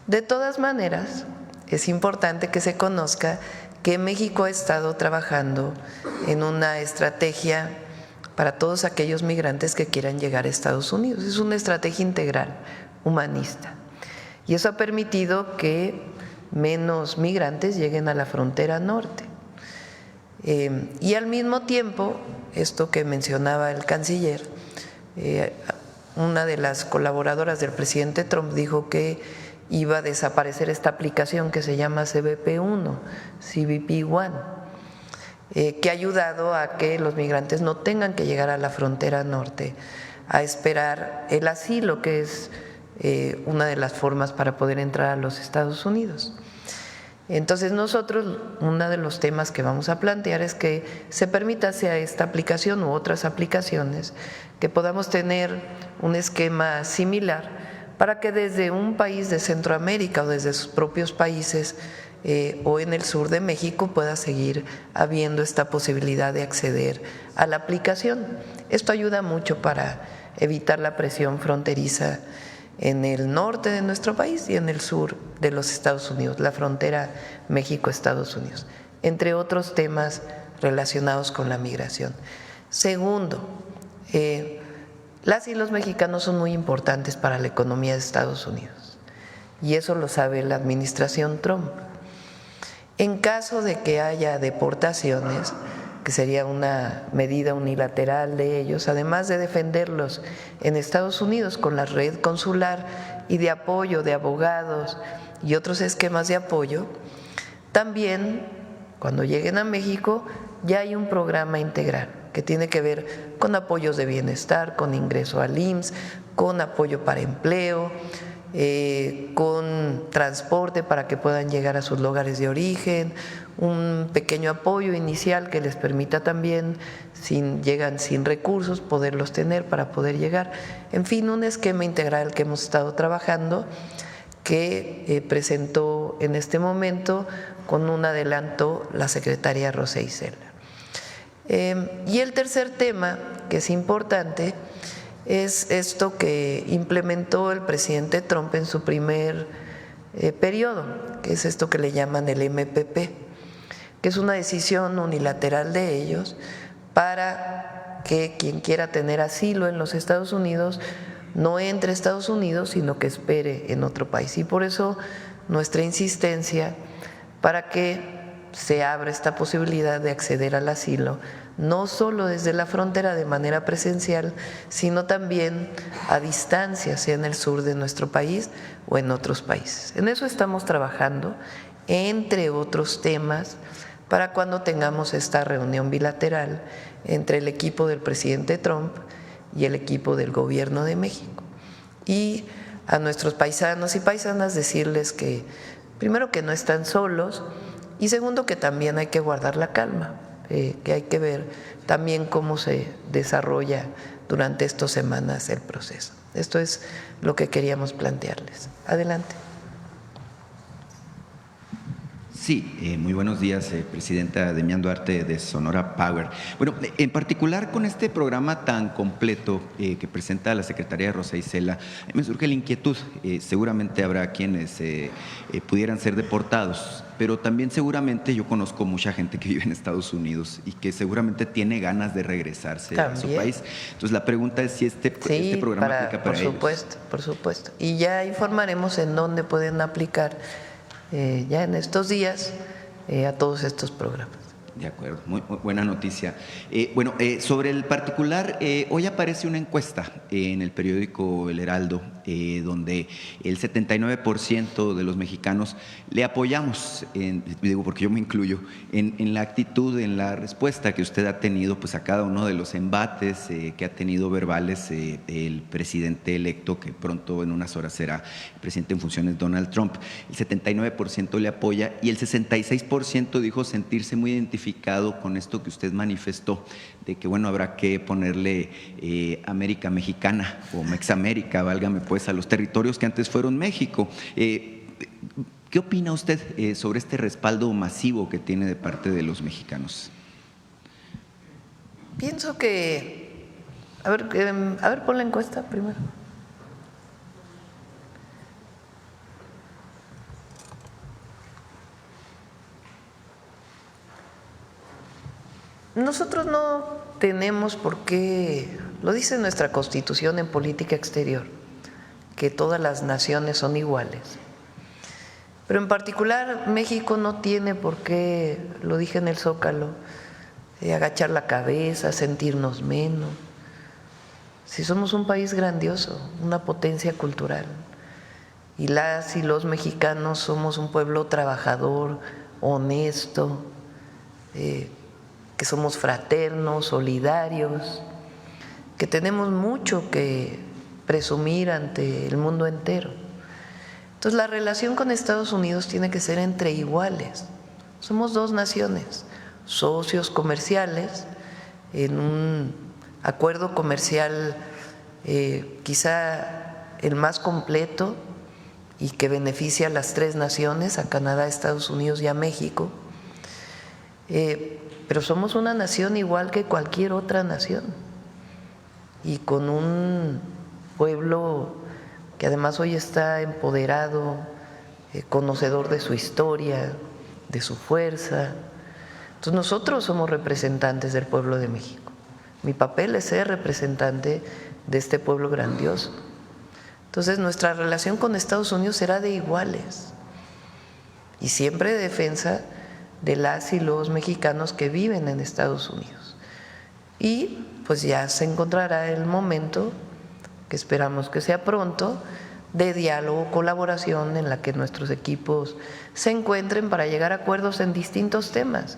De todas maneras, es importante que se conozca que México ha estado trabajando en una estrategia para todos aquellos migrantes que quieran llegar a Estados Unidos. Es una estrategia integral, humanista. Y eso ha permitido que menos migrantes lleguen a la frontera norte. Y al mismo tiempo, esto que mencionaba el canciller, una de las colaboradoras del presidente Trump dijo que iba a desaparecer esta aplicación que se llama CBP1, que ha ayudado a que los migrantes no tengan que llegar a la frontera norte a esperar el asilo, que es una de las formas para poder entrar a los Estados Unidos. Entonces nosotros, uno de los temas que vamos a plantear es que se permita, sea esta aplicación u otras aplicaciones, que podamos tener un esquema similar para que desde un país de Centroamérica o desde sus propios países o en el sur de México pueda seguir habiendo esta posibilidad de acceder a la aplicación. Esto ayuda mucho para evitar la presión fronteriza en el norte de nuestro país y en el sur de los Estados Unidos, la frontera México-Estados Unidos, entre otros temas relacionados con la migración. Segundo, Las y los mexicanos son muy importantes para la economía de Estados Unidos y eso lo sabe la administración Trump. En caso de que haya deportaciones, que sería una medida unilateral de ellos, además de defenderlos en Estados Unidos con la red consular y de apoyo de abogados y otros esquemas de apoyo, también cuando lleguen a México ya hay un programa integral que tiene que ver con apoyos de bienestar, con ingreso al IMSS, con apoyo para empleo, con transporte para que puedan llegar a sus lugares de origen, un pequeño apoyo inicial que les permita también, si llegan sin recursos, poderlos tener para poder llegar. En fin, un esquema integral que hemos estado trabajando que presentó en este momento con un adelanto la secretaria Rosa Isela. Y el tercer tema, que es importante, es esto que implementó el presidente Trump en su primer periodo, que es esto que le llaman el MPP, que es una decisión unilateral de ellos para que quien quiera tener asilo en los Estados Unidos no entre a Estados Unidos, sino que espere en otro país. Y por eso nuestra insistencia para que se abra esta posibilidad de acceder al asilo, no solo desde la frontera de manera presencial, sino también a distancia, sea en el sur de nuestro país o en otros países. En eso estamos trabajando, entre otros temas, para cuando tengamos esta reunión bilateral entre el equipo del presidente Trump y el equipo del gobierno de México. Y a nuestros paisanos y paisanas decirles que, primero, que no están solos, y segundo, que también hay que guardar la calma, que hay que ver también cómo se desarrolla durante estas semanas el proceso. Esto es lo que queríamos plantearles. Adelante. Sí, muy buenos días, presidenta Demián Duarte de Sonora Power. Bueno, en particular con este programa tan completo que presenta la secretaria Rosa Isela, me surge la inquietud. Seguramente habrá quienes pudieran ser deportados, pero también seguramente yo conozco mucha gente que vive en Estados Unidos y que seguramente tiene ganas de regresarse también a su país. Entonces la pregunta es si este programa aplica para ellos. Por supuesto. Y ya informaremos en dónde pueden aplicar ya en estos días a todos estos programas. De acuerdo, muy buena noticia. Sobre el particular, hoy aparece una encuesta en el periódico El Heraldo, donde el 79% de los mexicanos le apoyamos, digo porque yo me incluyo, en la actitud, en la respuesta que usted ha tenido pues, a cada uno de los embates que ha tenido verbales el presidente electo, que pronto en unas horas será el presidente en funciones, Donald Trump. El 79% le apoya y el 66% dijo sentirse muy identificado con esto que usted manifestó, de que bueno, habrá que ponerle América Mexicana o Mexamérica, válgame pues, a los territorios que antes fueron México. ¿Qué opina usted sobre este respaldo masivo que tiene de parte de los mexicanos? Pienso que, a ver, pon la encuesta primero. Nosotros no tenemos por qué, lo dice nuestra Constitución en política exterior, que todas las naciones son iguales. Pero en particular México no tiene por qué, lo dije en el Zócalo, agachar la cabeza, sentirnos menos. Si somos un país grandioso, una potencia cultural, y las y los mexicanos somos un pueblo trabajador, honesto, que somos fraternos, solidarios, que tenemos mucho que presumir ante el mundo entero. Entonces la relación con Estados Unidos tiene que ser entre iguales. Somos dos naciones, socios comerciales, en un acuerdo comercial quizá el más completo y que beneficia a las tres naciones, a Canadá, Estados Unidos y a México. Pero somos una nación igual que cualquier otra nación y con un pueblo que además hoy está empoderado, conocedor de su historia, de su fuerza. Entonces nosotros somos representantes del pueblo de México. Mi papel es ser representante de este pueblo grandioso. Entonces nuestra relación con Estados Unidos será de iguales y siempre de defensa de las y los mexicanos que viven en Estados Unidos. Y pues ya se encontrará el momento, que esperamos que sea pronto, de diálogo, colaboración en la que nuestros equipos se encuentren para llegar a acuerdos en distintos temas,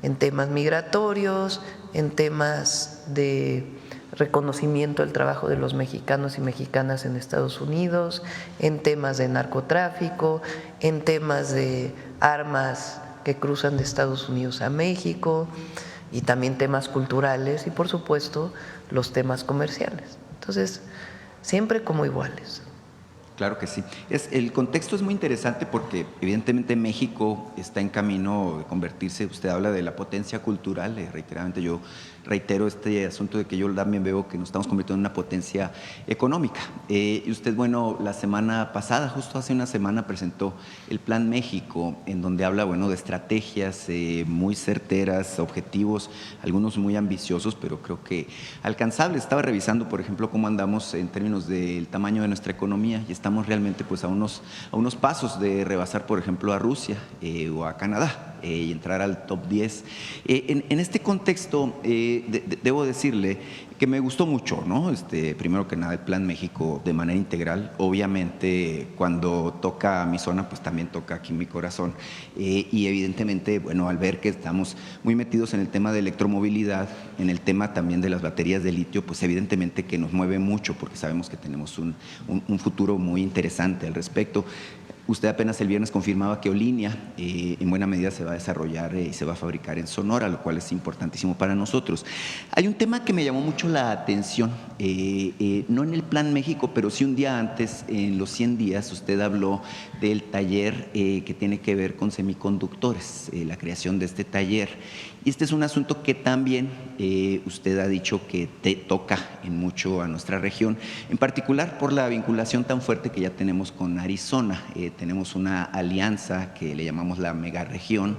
en temas migratorios, en temas de reconocimiento del trabajo de los mexicanos y mexicanas en Estados Unidos, en temas de narcotráfico, en temas de armas que cruzan de Estados Unidos a México y también temas culturales y por supuesto los temas comerciales. Entonces, siempre como iguales. Claro que sí. El contexto es muy interesante porque evidentemente México está en camino de convertirse, usted habla de la potencia cultural, reiteradamente yo reitero este asunto de que yo también veo que nos estamos convirtiendo en una potencia económica. Y usted, bueno, la semana pasada, justo hace una semana, presentó el Plan México, en donde habla, bueno, de estrategias muy certeras, objetivos, algunos muy ambiciosos, pero creo que alcanzables. Estaba revisando, por ejemplo, cómo andamos en términos del tamaño de nuestra economía y estamos realmente pues a unos pasos de rebasar, por ejemplo, a Rusia o a Canadá y entrar al top 10. En este contexto, debo decirle que me gustó mucho, ¿no? Primero que nada, el Plan México de manera integral. Obviamente, cuando toca mi zona, pues también toca aquí mi corazón. Y evidentemente, bueno, al ver que estamos muy metidos en el tema de electromovilidad, en el tema también de las baterías de litio, pues evidentemente que nos mueve mucho porque sabemos que tenemos un futuro muy interesante al respecto. Usted apenas el viernes confirmaba que Olinia en buena medida se va a desarrollar y se va a fabricar en Sonora, lo cual es importantísimo para nosotros. Hay un tema que me llamó mucho la atención, no en el Plan México, pero sí un día antes, en los 100 días, usted habló del taller que tiene que ver con semiconductores, la creación de este taller. Y este es un asunto que también usted ha dicho que te toca en mucho a nuestra región, en particular por la vinculación tan fuerte que ya tenemos con Arizona. Tenemos una alianza que le llamamos la megaregión.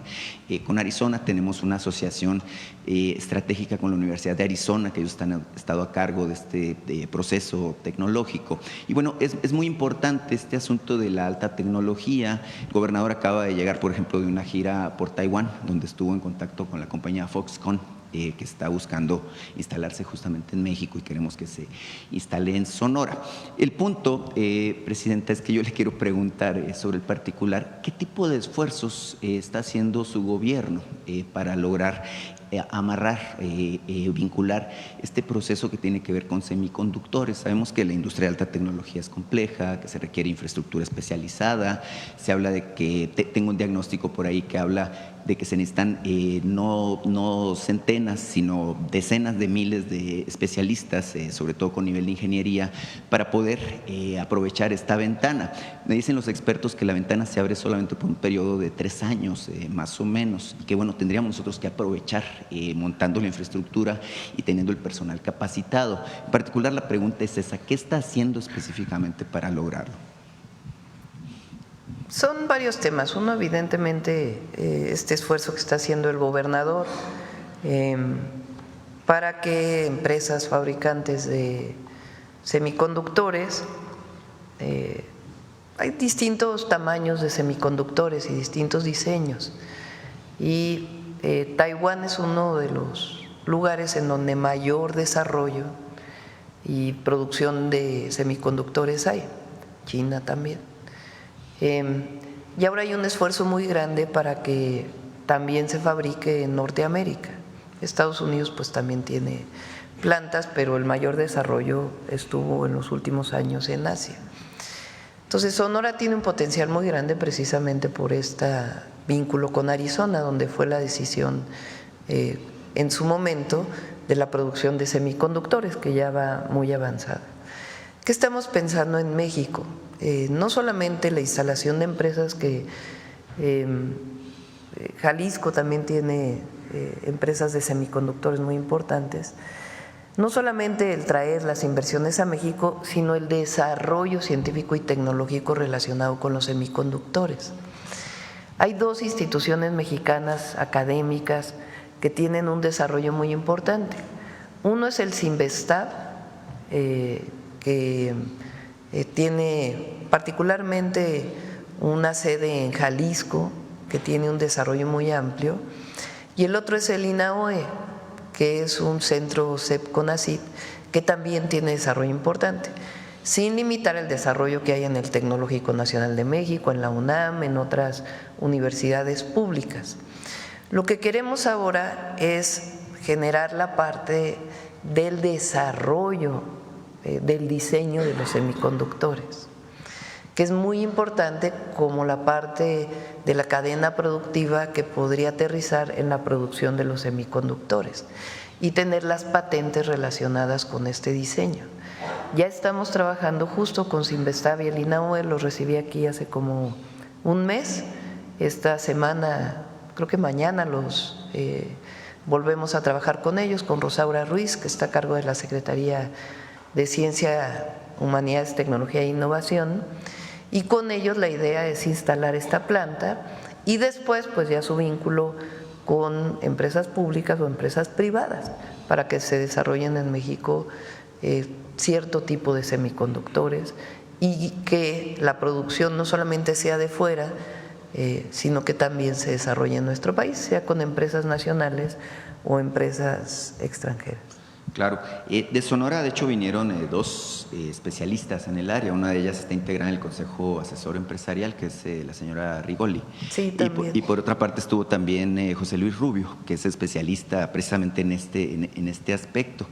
Con Arizona tenemos una asociación estratégica con la Universidad de Arizona, que ellos han estado a cargo de este proceso tecnológico. Y bueno, es muy importante este asunto de la alta tecnología. El gobernador acaba de llegar, por ejemplo, de una gira por Taiwán, donde estuvo en contacto con la compañía Foxconn, que está buscando instalarse justamente en México y queremos que se instale en Sonora. El punto, Presidenta, es que yo le quiero preguntar sobre el particular, ¿qué tipo de esfuerzos está haciendo su gobierno para lograr amarrar, vincular este proceso que tiene que ver con semiconductores? Sabemos que la industria de alta tecnología es compleja, que se requiere infraestructura especializada. Se habla de que, tengo un diagnóstico por ahí que habla de que se necesitan no centenas, sino decenas de miles de especialistas, sobre todo con nivel de ingeniería, para poder aprovechar esta ventana. Me dicen los expertos que la ventana se abre solamente por un periodo de 3 años, más o menos, y que bueno, tendríamos nosotros que aprovechar montando la infraestructura y teniendo el personal capacitado. En particular, la pregunta es esa: ¿qué está haciendo específicamente para lograrlo? Son varios temas. Uno, evidentemente, este esfuerzo que está haciendo el gobernador para que empresas fabricantes de semiconductores, hay distintos tamaños de semiconductores y distintos diseños. Y Taiwán es uno de los lugares en donde mayor desarrollo y producción de semiconductores hay. China también. Y ahora hay un esfuerzo muy grande para que también se fabrique en Norteamérica. Estados Unidos pues también tiene plantas, pero el mayor desarrollo estuvo en los últimos años en Asia. Entonces Sonora tiene un potencial muy grande precisamente por este vínculo con Arizona, donde fue la decisión en su momento de la producción de semiconductores, que ya va muy avanzada. ¿Qué estamos pensando en México? No solamente la instalación de empresas que Jalisco también tiene empresas de semiconductores muy importantes, no solamente el traer las inversiones a México, sino el desarrollo científico y tecnológico relacionado con los semiconductores. Hay 2 instituciones mexicanas académicas que tienen un desarrollo muy importante. Uno es el CINVESTAB, que tiene particularmente una sede en Jalisco, que tiene un desarrollo muy amplio, y el otro es el INAOE, que es un centro CEP-CONACYT, que también tiene desarrollo importante, sin limitar el desarrollo que hay en el Tecnológico Nacional de México, en la UNAM, en otras universidades públicas. Lo que queremos ahora es generar la parte del desarrollo, del diseño de los semiconductores, que es muy importante como la parte de la cadena productiva que podría aterrizar en la producción de los semiconductores y tener las patentes relacionadas con este diseño. Ya estamos trabajando justo con Sinvestav y el INAOE, los recibí aquí hace como un mes. Esta semana, creo que mañana los volvemos a trabajar con ellos, con Rosaura Ruiz, que está a cargo de la Secretaría de Ciencia, Humanidades, Tecnología e Innovación, y con ellos la idea es instalar esta planta y después pues ya su vínculo con empresas públicas o empresas privadas para que se desarrollen en México cierto tipo de semiconductores y que la producción no solamente sea de fuera, sino que también se desarrolle en nuestro país, sea con empresas nacionales o empresas extranjeras. Claro. De Sonora, de hecho, vinieron dos especialistas en el área. Una de ellas está integrada en el Consejo Asesor Empresarial, que es la señora Rigoli. Sí, también. Y por otra parte estuvo también José Luis Rubio, que es especialista precisamente en este aspecto.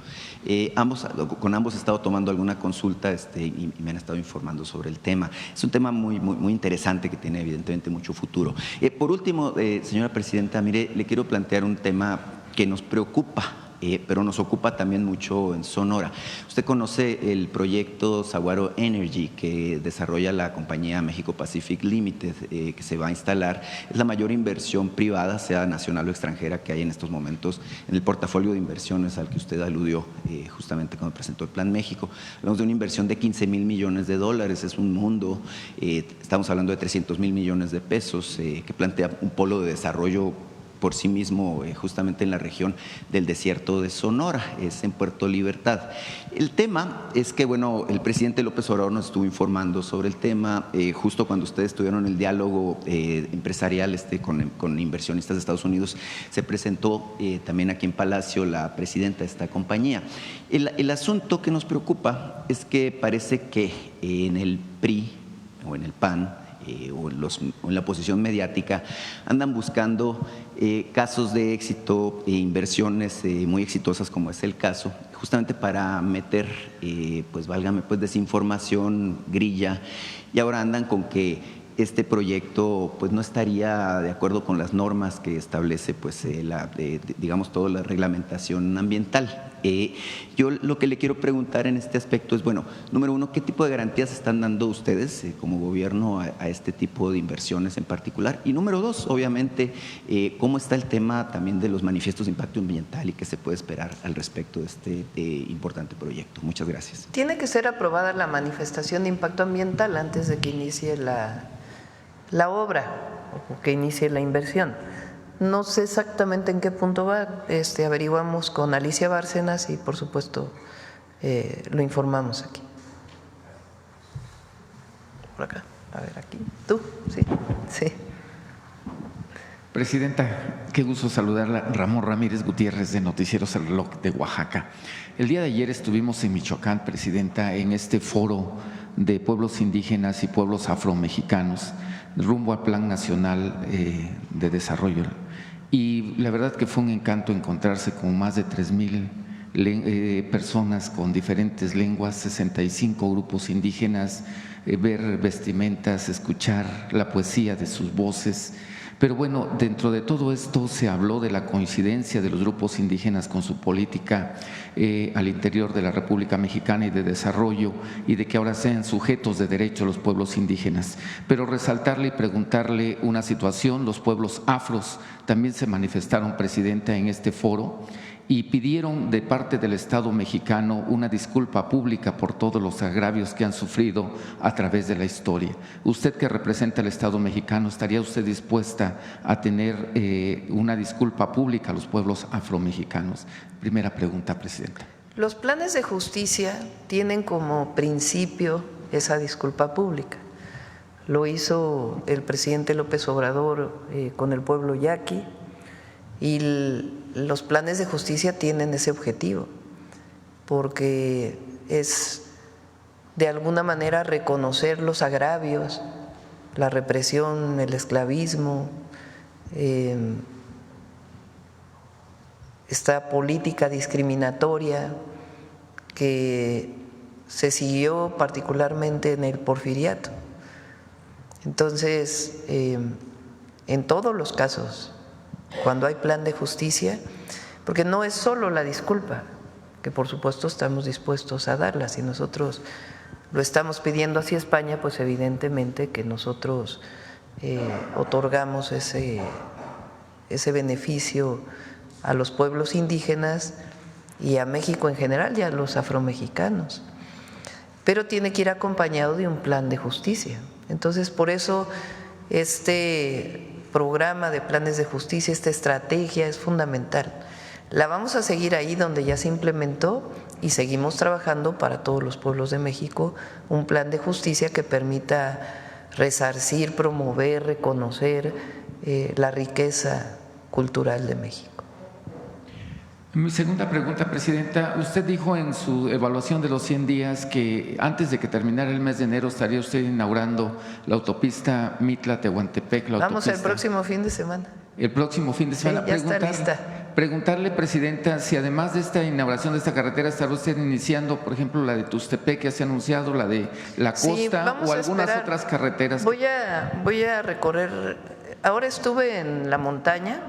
Con ambos he estado tomando alguna consulta y me han estado informando sobre el tema. Es un tema muy interesante que tiene evidentemente mucho futuro. Por último, señora presidenta, mire, le quiero plantear un tema que nos preocupa, pero nos ocupa también mucho en Sonora. Usted conoce el proyecto Saguaro Energy que desarrolla la compañía México Pacific Limited, que se va a instalar. Es la mayor inversión privada, sea nacional o extranjera, que hay en estos momentos en el portafolio de inversiones al que usted aludió justamente cuando presentó el Plan México. Hablamos de una inversión de 15,000 millones de dólares, es un mundo, estamos hablando de 300,000 millones de pesos, que plantea un polo de desarrollo por sí mismo justamente en la región del desierto de Sonora, es en Puerto Libertad. El tema es que, bueno, el presidente López Obrador nos estuvo informando sobre el tema justo cuando ustedes tuvieron el diálogo empresarial con inversionistas de Estados Unidos. Se presentó también aquí en Palacio la presidenta de esta compañía. El asunto que nos preocupa es que parece que en el PRI o en el PAN o en la oposición mediática andan buscando casos de éxito e inversiones muy exitosas, como es el caso, justamente para meter, pues válgame, pues desinformación, grilla, y ahora andan con que este proyecto pues no estaría de acuerdo con las normas que establece pues digamos toda la reglamentación ambiental. Yo lo que le quiero preguntar en este aspecto es, bueno, número uno, ¿qué tipo de garantías están dando ustedes como gobierno a este tipo de inversiones en particular? Y número dos, obviamente, ¿cómo está el tema también de los manifiestos de impacto ambiental y qué se puede esperar al respecto de este importante proyecto? Muchas gracias. Tiene que ser aprobada la manifestación de impacto ambiental antes de que inicie la obra o que inicie la inversión. No sé exactamente en qué punto va, averiguamos con Alicia Bárcenas y por supuesto lo informamos aquí. Por acá, a ver aquí. ¿Tú? Sí, sí. Presidenta, qué gusto saludarla. Ramón Ramírez Gutiérrez de Noticieros El Reloj de Oaxaca. El día de ayer estuvimos en Michoacán, Presidenta, en este foro de pueblos indígenas y pueblos afromexicanos rumbo al Plan Nacional de Desarrollo. Y la verdad que fue un encanto encontrarse con más de 3,000 personas con diferentes lenguas, 65 grupos indígenas, ver vestimentas, escuchar la poesía de sus voces. Pero bueno, dentro de todo esto se habló de la coincidencia de los grupos indígenas con su política al interior de la República Mexicana y de desarrollo, y de que ahora sean sujetos de derecho los pueblos indígenas. Pero resaltarle y preguntarle una situación: los pueblos afros también se manifestaron, Presidenta, en este foro y pidieron de parte del Estado mexicano una disculpa pública por todos los agravios que han sufrido a través de la historia. Usted, que representa al Estado mexicano, ¿estaría usted dispuesta a tener una disculpa pública a los pueblos afromexicanos? Primera pregunta, Presidenta. Los planes de justicia tienen como principio esa disculpa pública. Lo hizo el presidente López Obrador con el pueblo yaqui, y los planes de justicia tienen ese objetivo, porque es de alguna manera reconocer los agravios, la represión, el esclavismo, esta política discriminatoria que se siguió particularmente en el Porfiriato. Entonces, en todos los casos, cuando hay plan de justicia, porque no es solo la disculpa, que por supuesto estamos dispuestos a darla, si nosotros lo estamos pidiendo hacia España, pues evidentemente que nosotros otorgamos ese beneficio a los pueblos indígenas y a México en general y a los afromexicanos, pero tiene que ir acompañado de un plan de justicia. Entonces, por eso este programa de planes de justicia, esta estrategia es fundamental. La vamos a seguir ahí donde ya se implementó y seguimos trabajando para todos los pueblos de México un plan de justicia que permita resarcir, promover, reconocer la riqueza cultural de México. Mi segunda pregunta, Presidenta. Usted dijo en su evaluación de los 100 días que antes de que terminara el mes de enero estaría usted inaugurando la autopista Mitla-Tehuantepec. Vamos el próximo fin de semana. El próximo fin de semana. Sí, ya está lista. Preguntarle, Presidenta, si además de esta inauguración de esta carretera estará usted iniciando, por ejemplo, la de Tustepec que se ha anunciado, la de la costa o algunas otras carreteras. Voy a recorrer. Ahora estuve en la montaña,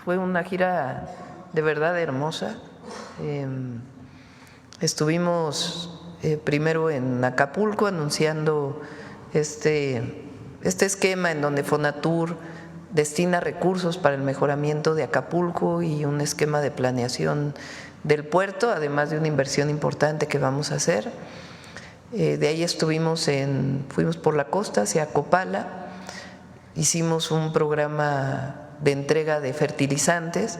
fue una gira de verdad hermosa. Estuvimos primero en Acapulco anunciando este esquema en donde Fonatur destina recursos para el mejoramiento de Acapulco y un esquema de planeación del puerto, además de una inversión importante que vamos a hacer. De ahí fuimos por la costa hacia Copala, hicimos un programa de entrega de fertilizantes,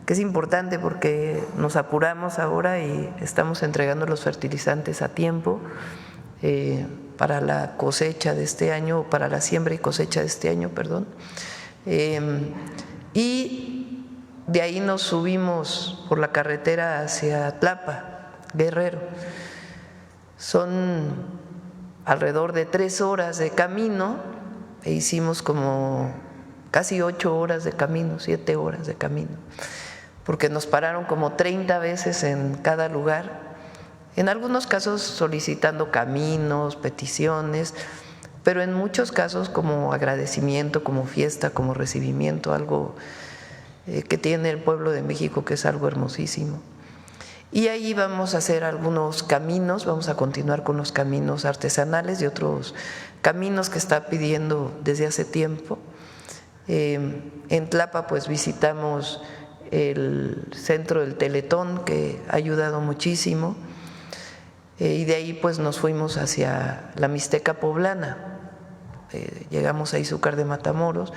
que es importante porque nos apuramos ahora y estamos entregando los fertilizantes a tiempo para la cosecha de este año, para la siembra y cosecha de este año, perdón. Y de ahí nos subimos por la carretera hacia Tlapa, Guerrero. Son alrededor de 3 horas de camino e hicimos como casi 8 horas de camino, 7 horas de camino, porque nos pararon como 30 veces en cada lugar, en algunos casos solicitando caminos, peticiones, pero en muchos casos como agradecimiento, como fiesta, como recibimiento, algo que tiene el pueblo de México, que es algo hermosísimo. Y ahí vamos a hacer algunos caminos, vamos a continuar con los caminos artesanales y otros caminos que está pidiendo desde hace tiempo. En Tlapa pues visitamos el centro del Teletón, que ha ayudado muchísimo, y de ahí pues nos fuimos hacia la Mixteca Poblana. Llegamos a Izúcar de Matamoros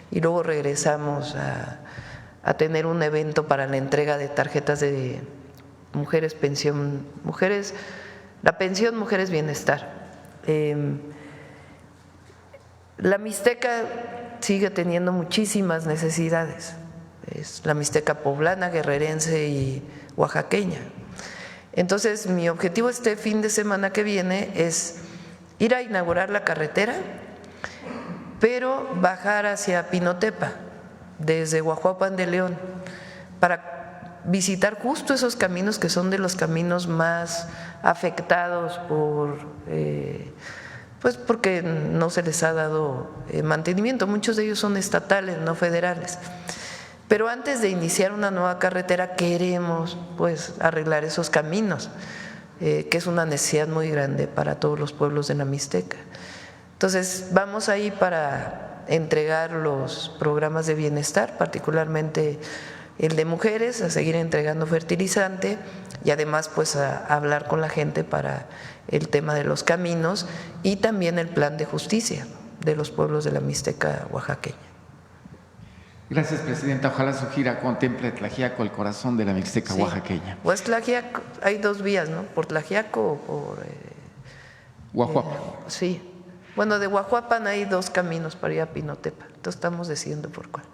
y luego regresamos a tener un evento para la entrega de tarjetas de mujeres, la pensión Mujeres Bienestar. La Mixteca sigue teniendo muchísimas necesidades, es la Mixteca poblana, guerrerense y oaxaqueña. Entonces, mi objetivo este fin de semana que viene es ir a inaugurar la carretera, pero bajar hacia Pinotepa, desde Guajuapan de León, para visitar justo esos caminos que son de los caminos más afectados pues porque no se les ha dado mantenimiento. Muchos de ellos son estatales, no federales. Pero antes de iniciar una nueva carretera queremos pues arreglar esos caminos, que es una necesidad muy grande para todos los pueblos de la Mixteca. Entonces vamos ahí para entregar los programas de bienestar, particularmente el de mujeres, a seguir entregando fertilizante y además pues a hablar con la gente para el tema de los caminos y también el plan de justicia de los pueblos de la Mixteca oaxaqueña. Gracias, presidenta. Ojalá su gira contemple Tlaxiaco, el corazón de la Mixteca oaxaqueña. Pues Tlaxiaco, hay dos vías, ¿no? Por Tlaxiaco o por… Guajuapan. sí. Bueno, de Guajuapan hay dos caminos para ir a Pinotepa. Entonces estamos decidiendo por cuál.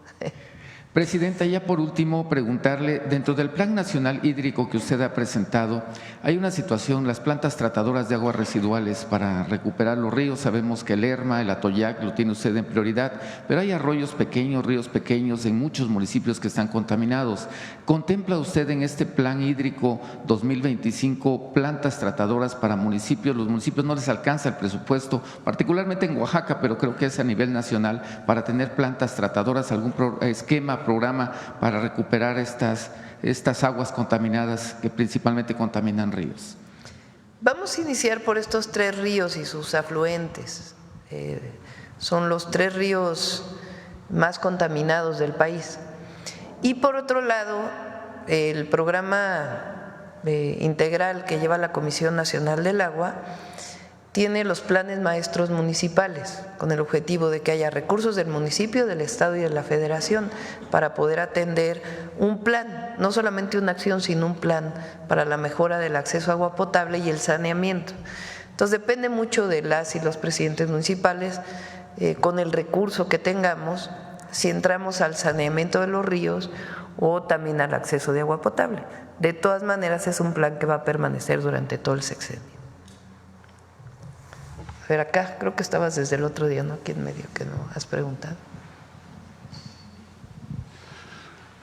Presidenta, ya por último preguntarle, dentro del Plan Nacional Hídrico que usted ha presentado, hay una situación, las plantas tratadoras de aguas residuales para recuperar los ríos, sabemos que el Lerma, el Atoyac lo tiene usted en prioridad, pero hay arroyos pequeños, ríos pequeños en muchos municipios que están contaminados. ¿Contempla usted en este Plan Hídrico 2025 plantas tratadoras para municipios? Los municipios no les alcanza el presupuesto, particularmente en Oaxaca, pero creo que es a nivel nacional, para tener plantas tratadoras, algún esquema, programa para recuperar estas aguas contaminadas que principalmente contaminan ríos. Vamos a iniciar por estos 3 ríos y sus afluentes. Son los 3 ríos más contaminados del país. Y por otro lado, el programa integral que lleva la Comisión Nacional del Agua tiene los planes maestros municipales, con el objetivo de que haya recursos del municipio, del estado y de la federación para poder atender un plan, no solamente una acción, sino un plan para la mejora del acceso a agua potable y el saneamiento. Entonces depende mucho de las y los presidentes municipales, con el recurso que tengamos, si entramos al saneamiento de los ríos o también al acceso de agua potable. De todas maneras es un plan que va a permanecer durante todo el sexenio. Pero acá creo que estabas desde el otro día, ¿no? Aquí en medio, que no has preguntado.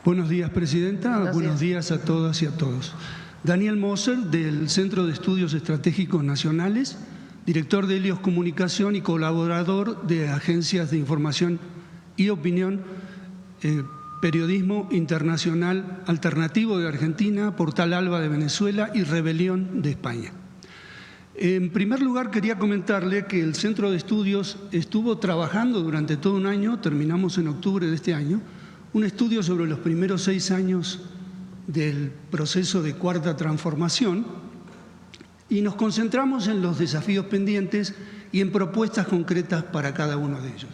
Buenos días, presidenta. Buenos días a todas y a todos. Daniel Moser, del Centro de Estudios Estratégicos Nacionales, director de Helios Comunicación y colaborador de Agencias de Información y Opinión, Periodismo Internacional Alternativo de Argentina, Portal Alba de Venezuela y Rebelión de España. En primer lugar, quería comentarle que el Centro de Estudios estuvo trabajando durante todo un año, terminamos en octubre de este año, un estudio sobre los primeros 6 años del proceso de Cuarta Transformación y nos concentramos en los desafíos pendientes y en propuestas concretas para cada uno de ellos.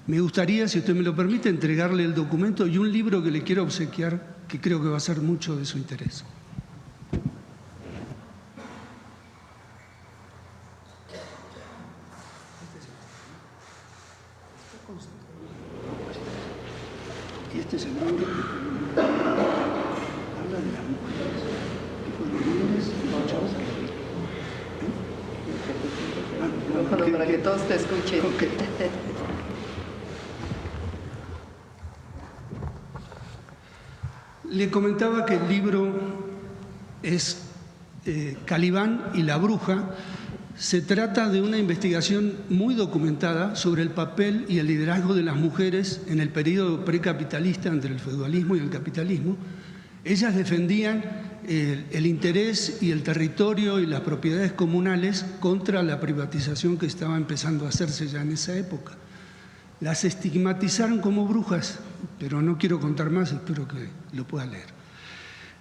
Me gustaría, si usted me lo permite, entregarle el documento y un libro que le quiero obsequiar que creo que va a ser mucho de su interés. Este es el libro que habla de las mujeres, tipos de líderes y luchadas. Para que todos te escuchen. Okay. Le comentaba que el libro es Calibán y la bruja. Se trata de una investigación muy documentada sobre el papel y el liderazgo de las mujeres en el periodo precapitalista entre el feudalismo y el capitalismo. Ellas defendían el interés y el territorio y las propiedades comunales contra la privatización que estaba empezando a hacerse ya en esa época. Las estigmatizaron como brujas, pero no quiero contar más, espero que lo pueda leer.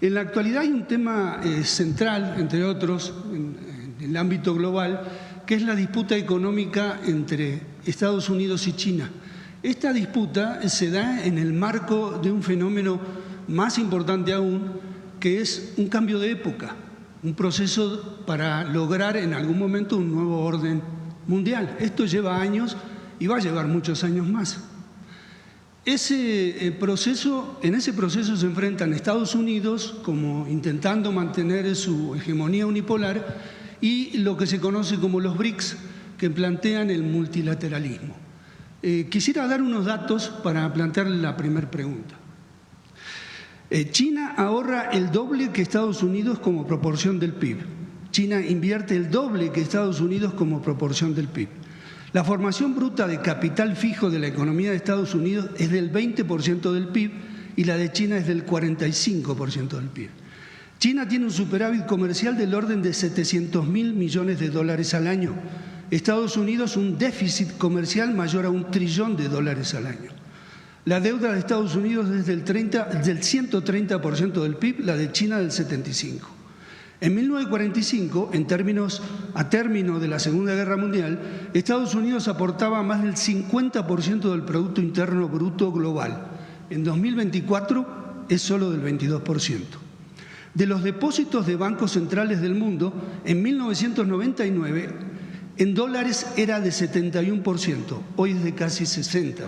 En la actualidad hay un tema central, entre otros, en el ámbito global, que es la disputa económica entre Estados Unidos y China. Esta disputa se da en el marco de un fenómeno más importante aún, que es un cambio de época, un proceso para lograr en algún momento un nuevo orden mundial. Esto lleva años y va a llevar muchos años más. En ese proceso se enfrentan Estados Unidos, como intentando mantener su hegemonía unipolar, y lo que se conoce como los BRICS, que plantean el multilateralismo. Quisiera dar unos datos para plantearle la primera pregunta. China ahorra el doble que Estados Unidos como proporción del PIB. China invierte el doble que Estados Unidos como proporción del PIB. La formación bruta de capital fijo de la economía de Estados Unidos es del 20% del PIB y la de China es del 45% del PIB. China tiene un superávit comercial del orden de 700.000 millones de dólares al año. Estados Unidos un déficit comercial mayor a $1 trillón al año. La deuda de Estados Unidos es del 130% del PIB, la de China del 75%. En 1945, a término de la Segunda Guerra Mundial, Estados Unidos aportaba más del 50% del Producto Interno Bruto global. En 2024 es solo del 22%. De los depósitos de bancos centrales del mundo, en 1999, en dólares era de 71%, hoy es de casi 60%.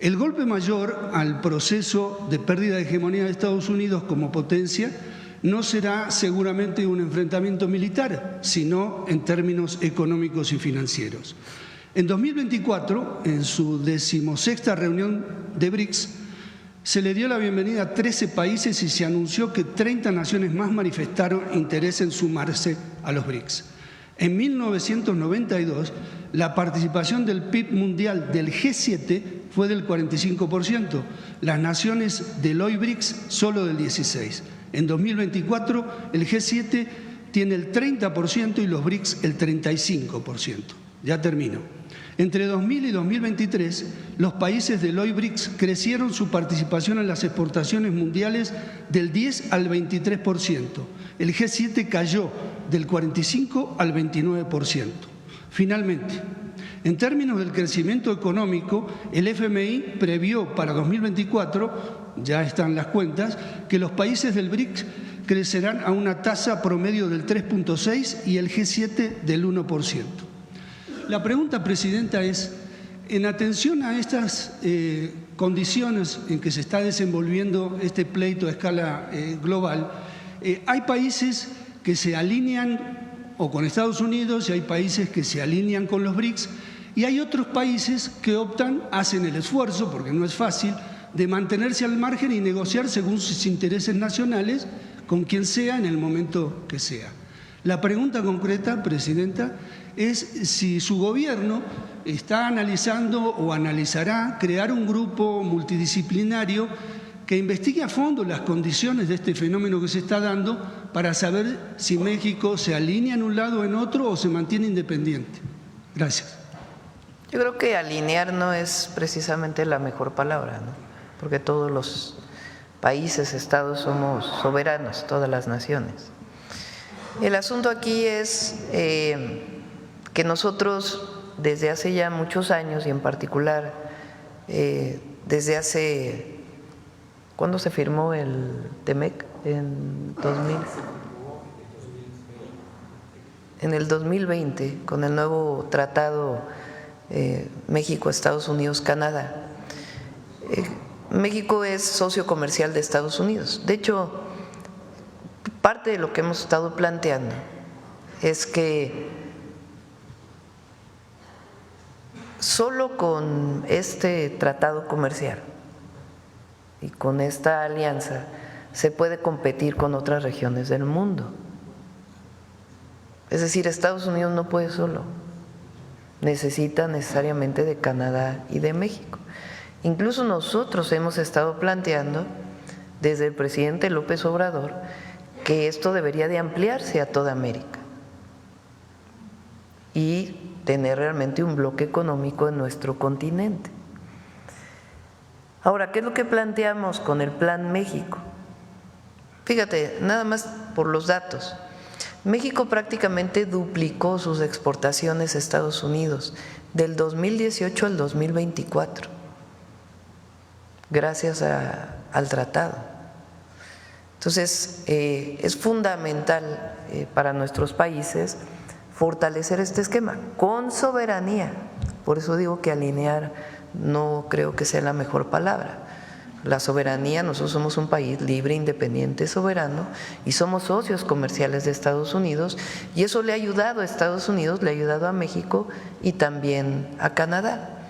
El golpe mayor al proceso de pérdida de hegemonía de Estados Unidos como potencia no será seguramente un enfrentamiento militar, sino en términos económicos y financieros. En 2024, en su 16ª reunión de BRICS, se le dio la bienvenida a 13 países y se anunció que 30 naciones más manifestaron interés en sumarse a los BRICS. En 1992, la participación del PIB mundial del G7 fue del 45%, las naciones del hoy BRICS solo del 16%. En 2024, el G7 tiene el 30% y los BRICS el 35%. Ya termino. Entre 2000 y 2023, los países del hoy BRICS crecieron su participación en las exportaciones mundiales del 10 al 23%. El G7 cayó del 45 al 29%. Finalmente, en términos del crecimiento económico, el FMI previó para 2024, ya están las cuentas, que los países del BRICS crecerán a una tasa promedio del 3.6 y el G7 del 1%. La pregunta, Presidenta, es, en atención a estas condiciones en que se está desenvolviendo este pleito a escala global, hay países que se alinean o con Estados Unidos y hay países que se alinean con los BRICS y hay otros países que optan, hacen el esfuerzo, porque no es fácil, de mantenerse al margen y negociar según sus intereses nacionales con quien sea en el momento que sea. La pregunta concreta, Presidenta, es si su gobierno está analizando o analizará crear un grupo multidisciplinario que investigue a fondo las condiciones de este fenómeno que se está dando para saber si México se alinea en un lado o en otro o se mantiene independiente. Gracias. Yo creo que alinear no es precisamente la mejor palabra, ¿no? Porque todos los países, estados somos soberanos, todas las naciones. El asunto aquí es que nosotros desde hace ya muchos años y en particular desde hace… ¿Cuándo se firmó el TEMEC? En 2000. En el 2020, con el nuevo tratado México, Estados Unidos, Canadá. México es socio comercial de Estados Unidos. De hecho, parte de lo que hemos estado planteando es que solo con este tratado comercial y con esta alianza se puede competir con otras regiones del mundo. Es decir, Estados Unidos no puede solo, necesita necesariamente de Canadá y de México. Incluso nosotros hemos estado planteando desde el presidente López Obrador que esto debería de ampliarse a toda América y tener realmente un bloque económico en nuestro continente. Ahora, ¿qué es lo que planteamos con el Plan México? Fíjate, nada más por los datos. México prácticamente duplicó sus exportaciones a Estados Unidos del 2018 al 2024, gracias al tratado. Entonces, es fundamental para nuestros países fortalecer este esquema con soberanía. Por eso digo que alinear no creo que sea la mejor palabra. La soberanía, nosotros somos un país libre, independiente, soberano y somos socios comerciales de Estados Unidos y eso le ha ayudado a Estados Unidos, le ha ayudado a México y también a Canadá.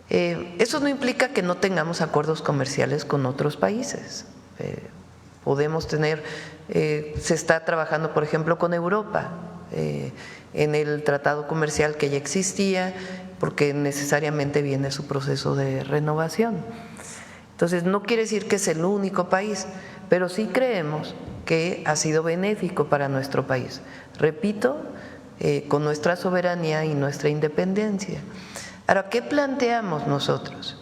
Eso no implica que no tengamos acuerdos comerciales con otros países. Podemos tener, se está trabajando por ejemplo con Europa en el tratado comercial que ya existía porque necesariamente viene su proceso de renovación. Entonces no quiere decir que es el único país, pero sí creemos que ha sido benéfico para nuestro país. Repito, con nuestra soberanía y nuestra independencia. Ahora, ¿qué planteamos nosotros?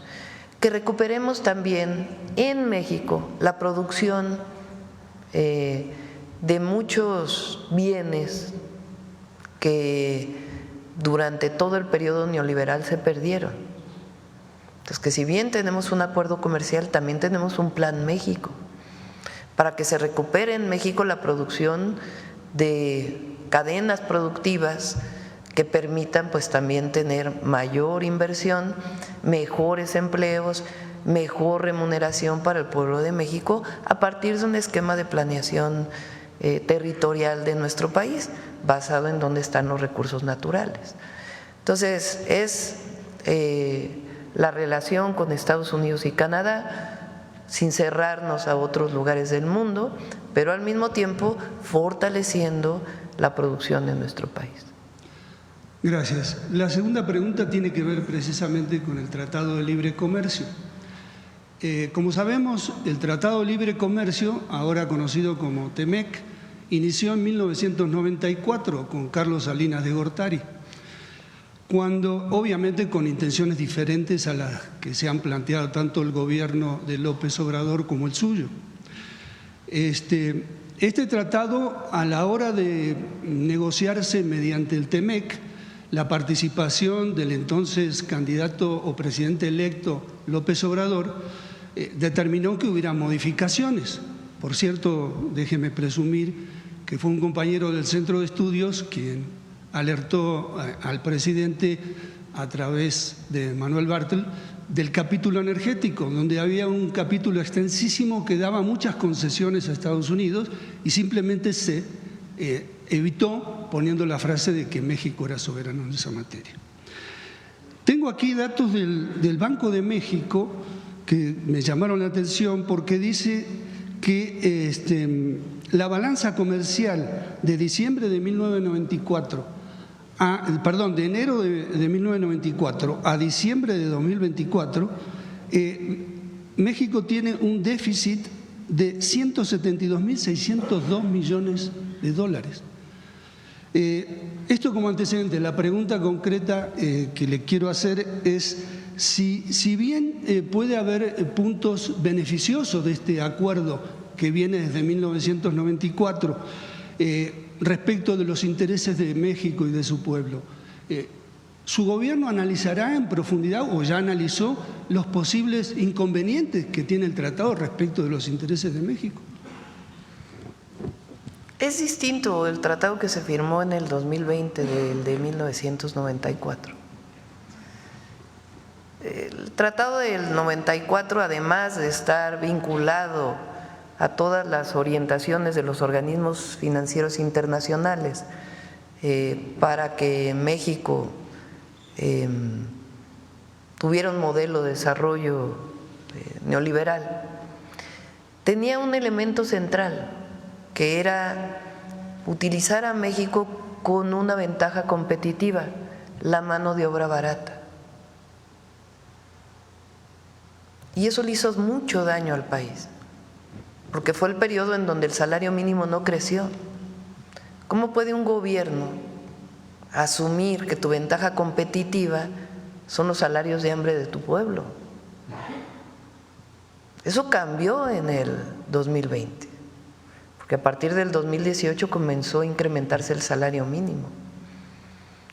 Que recuperemos también en México la producción de muchos bienes que durante todo el periodo neoliberal se perdieron. Entonces, que si bien tenemos un acuerdo comercial, también tenemos un Plan México para que se recupere en México la producción de cadenas productivas que permitan pues también tener mayor inversión, mejores empleos, mejor remuneración para el pueblo de México a partir de un esquema de planeación territorial de nuestro país basado en dónde están los recursos naturales. Entonces, es la relación con Estados Unidos y Canadá sin cerrarnos a otros lugares del mundo, pero al mismo tiempo fortaleciendo la producción en nuestro país. Gracias. La segunda pregunta tiene que ver precisamente con el Tratado de Libre Comercio. Como sabemos, el Tratado de Libre Comercio, ahora conocido como TEMEC, inició en 1994 con Carlos Salinas de Gortari, cuando obviamente con intenciones diferentes a las que se han planteado tanto el gobierno de López Obrador como el suyo. Este tratado, a la hora de negociarse mediante el TEMEC, la participación del entonces candidato o presidente electo López Obrador determinó que hubiera modificaciones. Por cierto, déjeme presumir que fue un compañero del Centro de Estudios quien alertó al presidente a través de Manuel Bartel del capítulo energético, donde había un capítulo extensísimo que daba muchas concesiones a Estados Unidos y simplemente se evitó poniendo la frase de que México era soberano en esa materia. Tengo aquí datos del Banco de México que me llamaron la atención porque dice que la balanza comercial de diciembre de 1994 de enero de 1994 a diciembre de 2024, México tiene un déficit de 172.602 millones de dólares. Esto como antecedente. La pregunta concreta que le quiero hacer es si bien puede haber puntos beneficiosos de este acuerdo que viene desde 1994, respecto de los intereses de México y de su pueblo. ¿Su gobierno analizará en profundidad o ya analizó los posibles inconvenientes que tiene el tratado respecto de los intereses de México? Es distinto el tratado que se firmó en el 2020 del de 1994. El tratado del 94, además de estar vinculado a todas las orientaciones de los organismos financieros internacionales para que México tuviera un modelo de desarrollo neoliberal, tenía un elemento central que era utilizar a México con una ventaja competitiva, la mano de obra barata. Y eso le hizo mucho daño al país, porque fue el periodo en donde el salario mínimo no creció. ¿Cómo puede un gobierno asumir que tu ventaja competitiva son los salarios de hambre de tu pueblo? Eso cambió en el 2020, porque a partir del 2018 comenzó a incrementarse el salario mínimo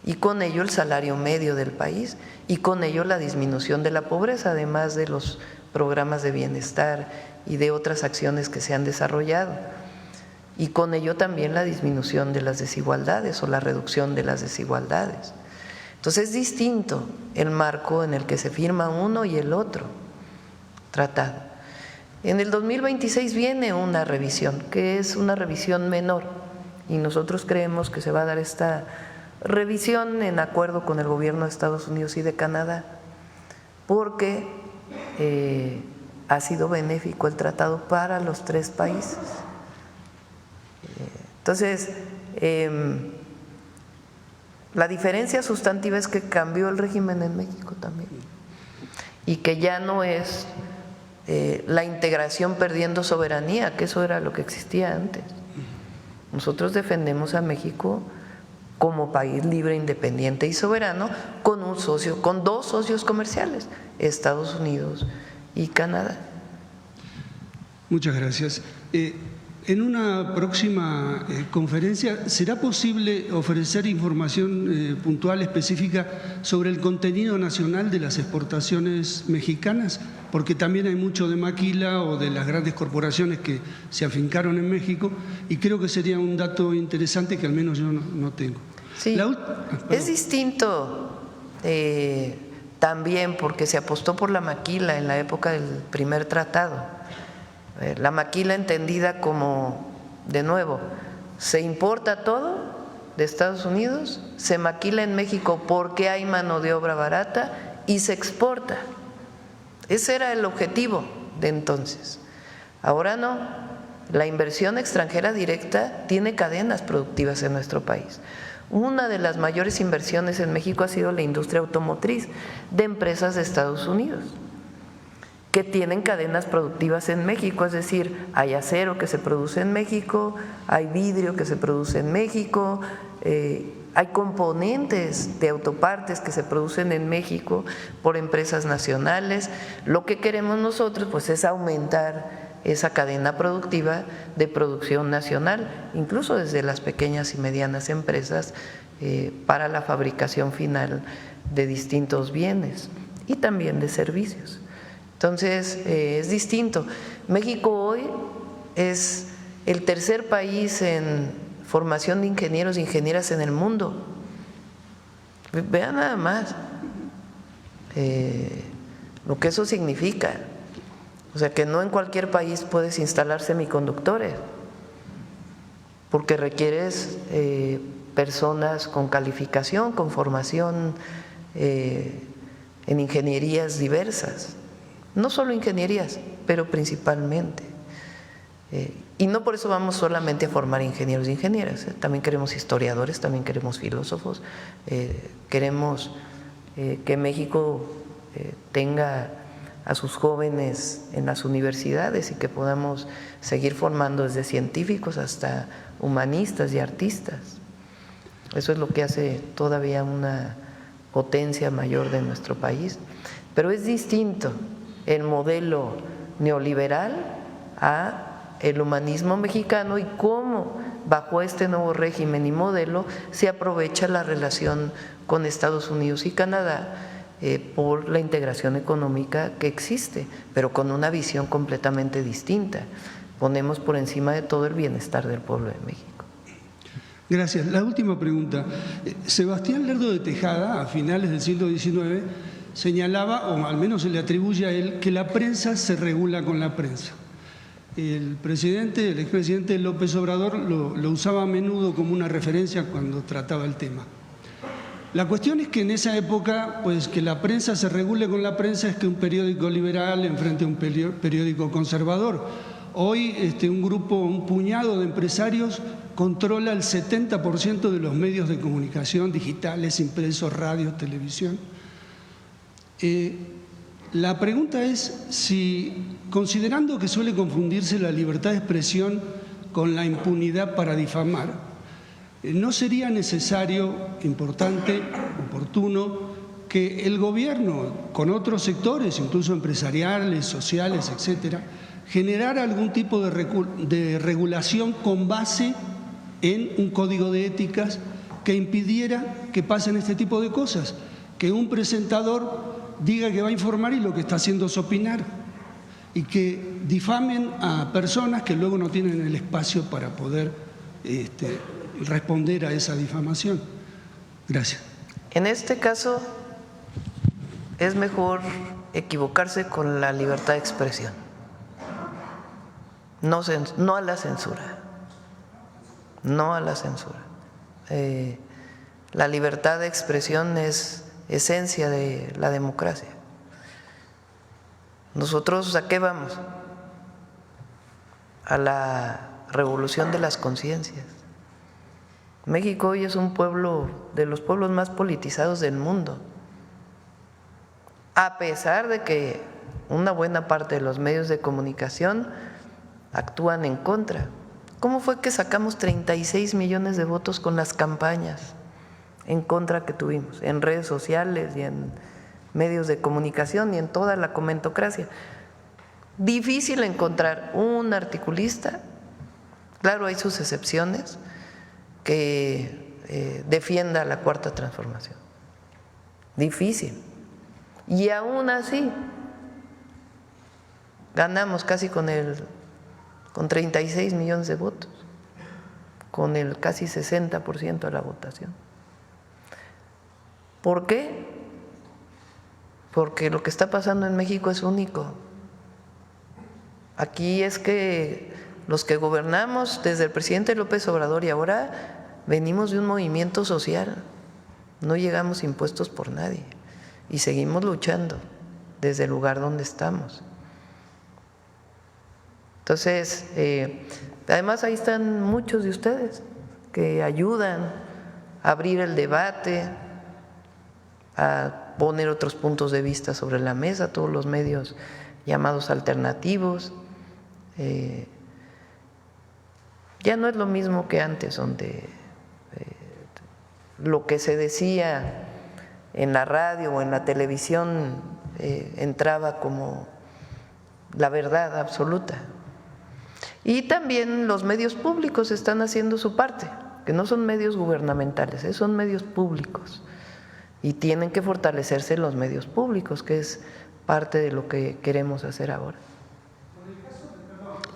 y con ello el salario medio del país y con ello la disminución de la pobreza, además de los programas de bienestar y de otras acciones que se han desarrollado, y con ello también la disminución de las desigualdades o la reducción de las desigualdades. Entonces es distinto el marco en el que se firma uno y el otro tratado. En el 2026 viene una revisión, que es una revisión menor, y nosotros creemos que se va a dar esta revisión en acuerdo con el gobierno de Estados Unidos y de Canadá, porque ha sido benéfico el tratado para los tres países. Entonces, la diferencia sustantiva es que cambió el régimen en México también y que ya no es la integración perdiendo soberanía, que eso era lo que existía antes. Nosotros defendemos a México como país libre, independiente y soberano con un socio, con dos socios comerciales, Estados Unidos y Canadá. Muchas gracias. En una próxima conferencia, ¿será posible ofrecer información puntual, específica, sobre el contenido nacional de las exportaciones mexicanas? Porque también hay mucho de maquila o de las grandes corporaciones que se afincaron en México, y creo que sería un dato interesante que al menos yo no tengo. Sí, es distinto también porque se apostó por la maquila en la época del primer tratado. La maquila entendida como, de nuevo, se importa todo de Estados Unidos, se maquila en México porque hay mano de obra barata y se exporta. Ese era el objetivo de entonces. Ahora no, la inversión extranjera directa tiene cadenas productivas en nuestro país. Una de las mayores inversiones en México ha sido la industria automotriz de empresas de Estados Unidos, que tienen cadenas productivas en México, es decir, hay acero que se produce en México, hay vidrio que se produce en México, hay componentes de autopartes que se producen en México por empresas nacionales. Lo que queremos nosotros pues es aumentar esa cadena productiva de producción nacional, incluso desde las pequeñas y medianas empresas para la fabricación final de distintos bienes y también de servicios. Entonces, es distinto. México hoy es el tercer país en formación de ingenieros e ingenieras en el mundo. Vean nada más lo que eso significa. O sea, que no en cualquier país puedes instalar semiconductores, porque requieres personas con calificación, con formación en ingenierías diversas. No solo ingenierías, pero principalmente. Y no por eso vamos solamente a formar ingenieros e ingenieras, también queremos historiadores, también queremos filósofos, queremos que México tenga a sus jóvenes en las universidades y que podamos seguir formando desde científicos hasta humanistas y artistas. Eso es lo que hace todavía una potencia mayor de nuestro país. Pero es distinto el modelo neoliberal a el humanismo mexicano y cómo bajo este nuevo régimen y modelo se aprovecha la relación con Estados Unidos y Canadá por la integración económica que existe, pero con una visión completamente distinta. Ponemos por encima de todo el bienestar del pueblo de México. Gracias. La última pregunta. Sebastián Lerdo de Tejada, a finales del siglo XIX, señalaba, o al menos se le atribuye a él, que la prensa se regula con la prensa. El expresidente López Obrador lo usaba a menudo como una referencia cuando trataba el tema. La cuestión es que en esa época, pues que la prensa se regule con la prensa es que un periódico liberal enfrente a un periódico conservador. Hoy un puñado de empresarios controla el 70% de los medios de comunicación digitales, impresos, radio, televisión. La pregunta es si, considerando que suele confundirse la libertad de expresión con la impunidad para difamar, ¿no sería necesario, importante, oportuno, que el gobierno, con otros sectores, incluso empresariales, sociales, etcétera, generara algún tipo de regulación con base en un código de éticas que impidiera que pasen este tipo de cosas? Que un presentador diga que va a informar y lo que está haciendo es opinar, y que difamen a personas que luego no tienen el espacio para poder responder a esa difamación. Gracias. En este caso es mejor equivocarse con la libertad de expresión, no a la censura, no a la censura. La libertad de expresión es esencia de la democracia. Nosotros, ¿a qué vamos? A la revolución de las conciencias. México hoy es un pueblo de los pueblos más politizados del mundo, a pesar de que una buena parte de los medios de comunicación actúan en contra. ¿Cómo fue que sacamos 36 millones de votos con las campañas en contra que tuvimos en redes sociales y en medios de comunicación y en toda la comentocracia? Difícil encontrar un articulista Claro, hay sus excepciones, que defienda la Cuarta Transformación. Difícil. Y aún así, ganamos casi con 36 millones de votos, con el casi 60% de la votación. ¿Por qué? Porque lo que está pasando en México es único. Aquí es que los que gobernamos desde el presidente López Obrador y ahora venimos de un movimiento social, no llegamos impuestos por nadie y seguimos luchando desde el lugar donde estamos. Entonces, además ahí están muchos de ustedes que ayudan a abrir el debate, a poner otros puntos de vista sobre la mesa, todos los medios llamados alternativos. Ya no es lo mismo que antes, donde lo que se decía en la radio o en la televisión entraba como la verdad absoluta. Y también los medios públicos están haciendo su parte, que no son medios gubernamentales, son medios públicos. Y tienen que fortalecerse los medios públicos, que es parte de lo que queremos hacer ahora.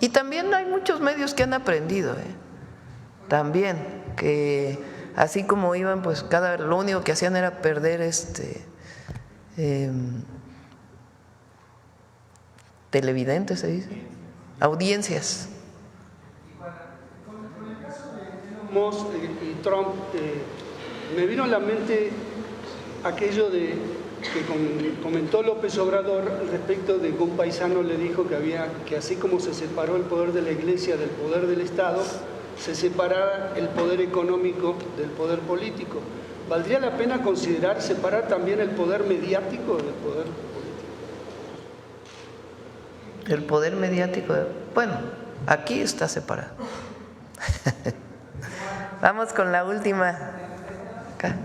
Y también hay muchos medios que han aprendido, también, que así como iban, pues lo único que hacían era perder televidentes, se dice, audiencias. Con el caso de Musk y Trump, me vino a la mente aquello que comentó López Obrador respecto de que un paisano le dijo que así como se separó el poder de la Iglesia del poder del Estado, se separara el poder económico del poder político. ¿Valdría la pena considerar separar también el poder mediático del poder político? El poder mediático, bueno, aquí está separado. Vamos con la última. Acá.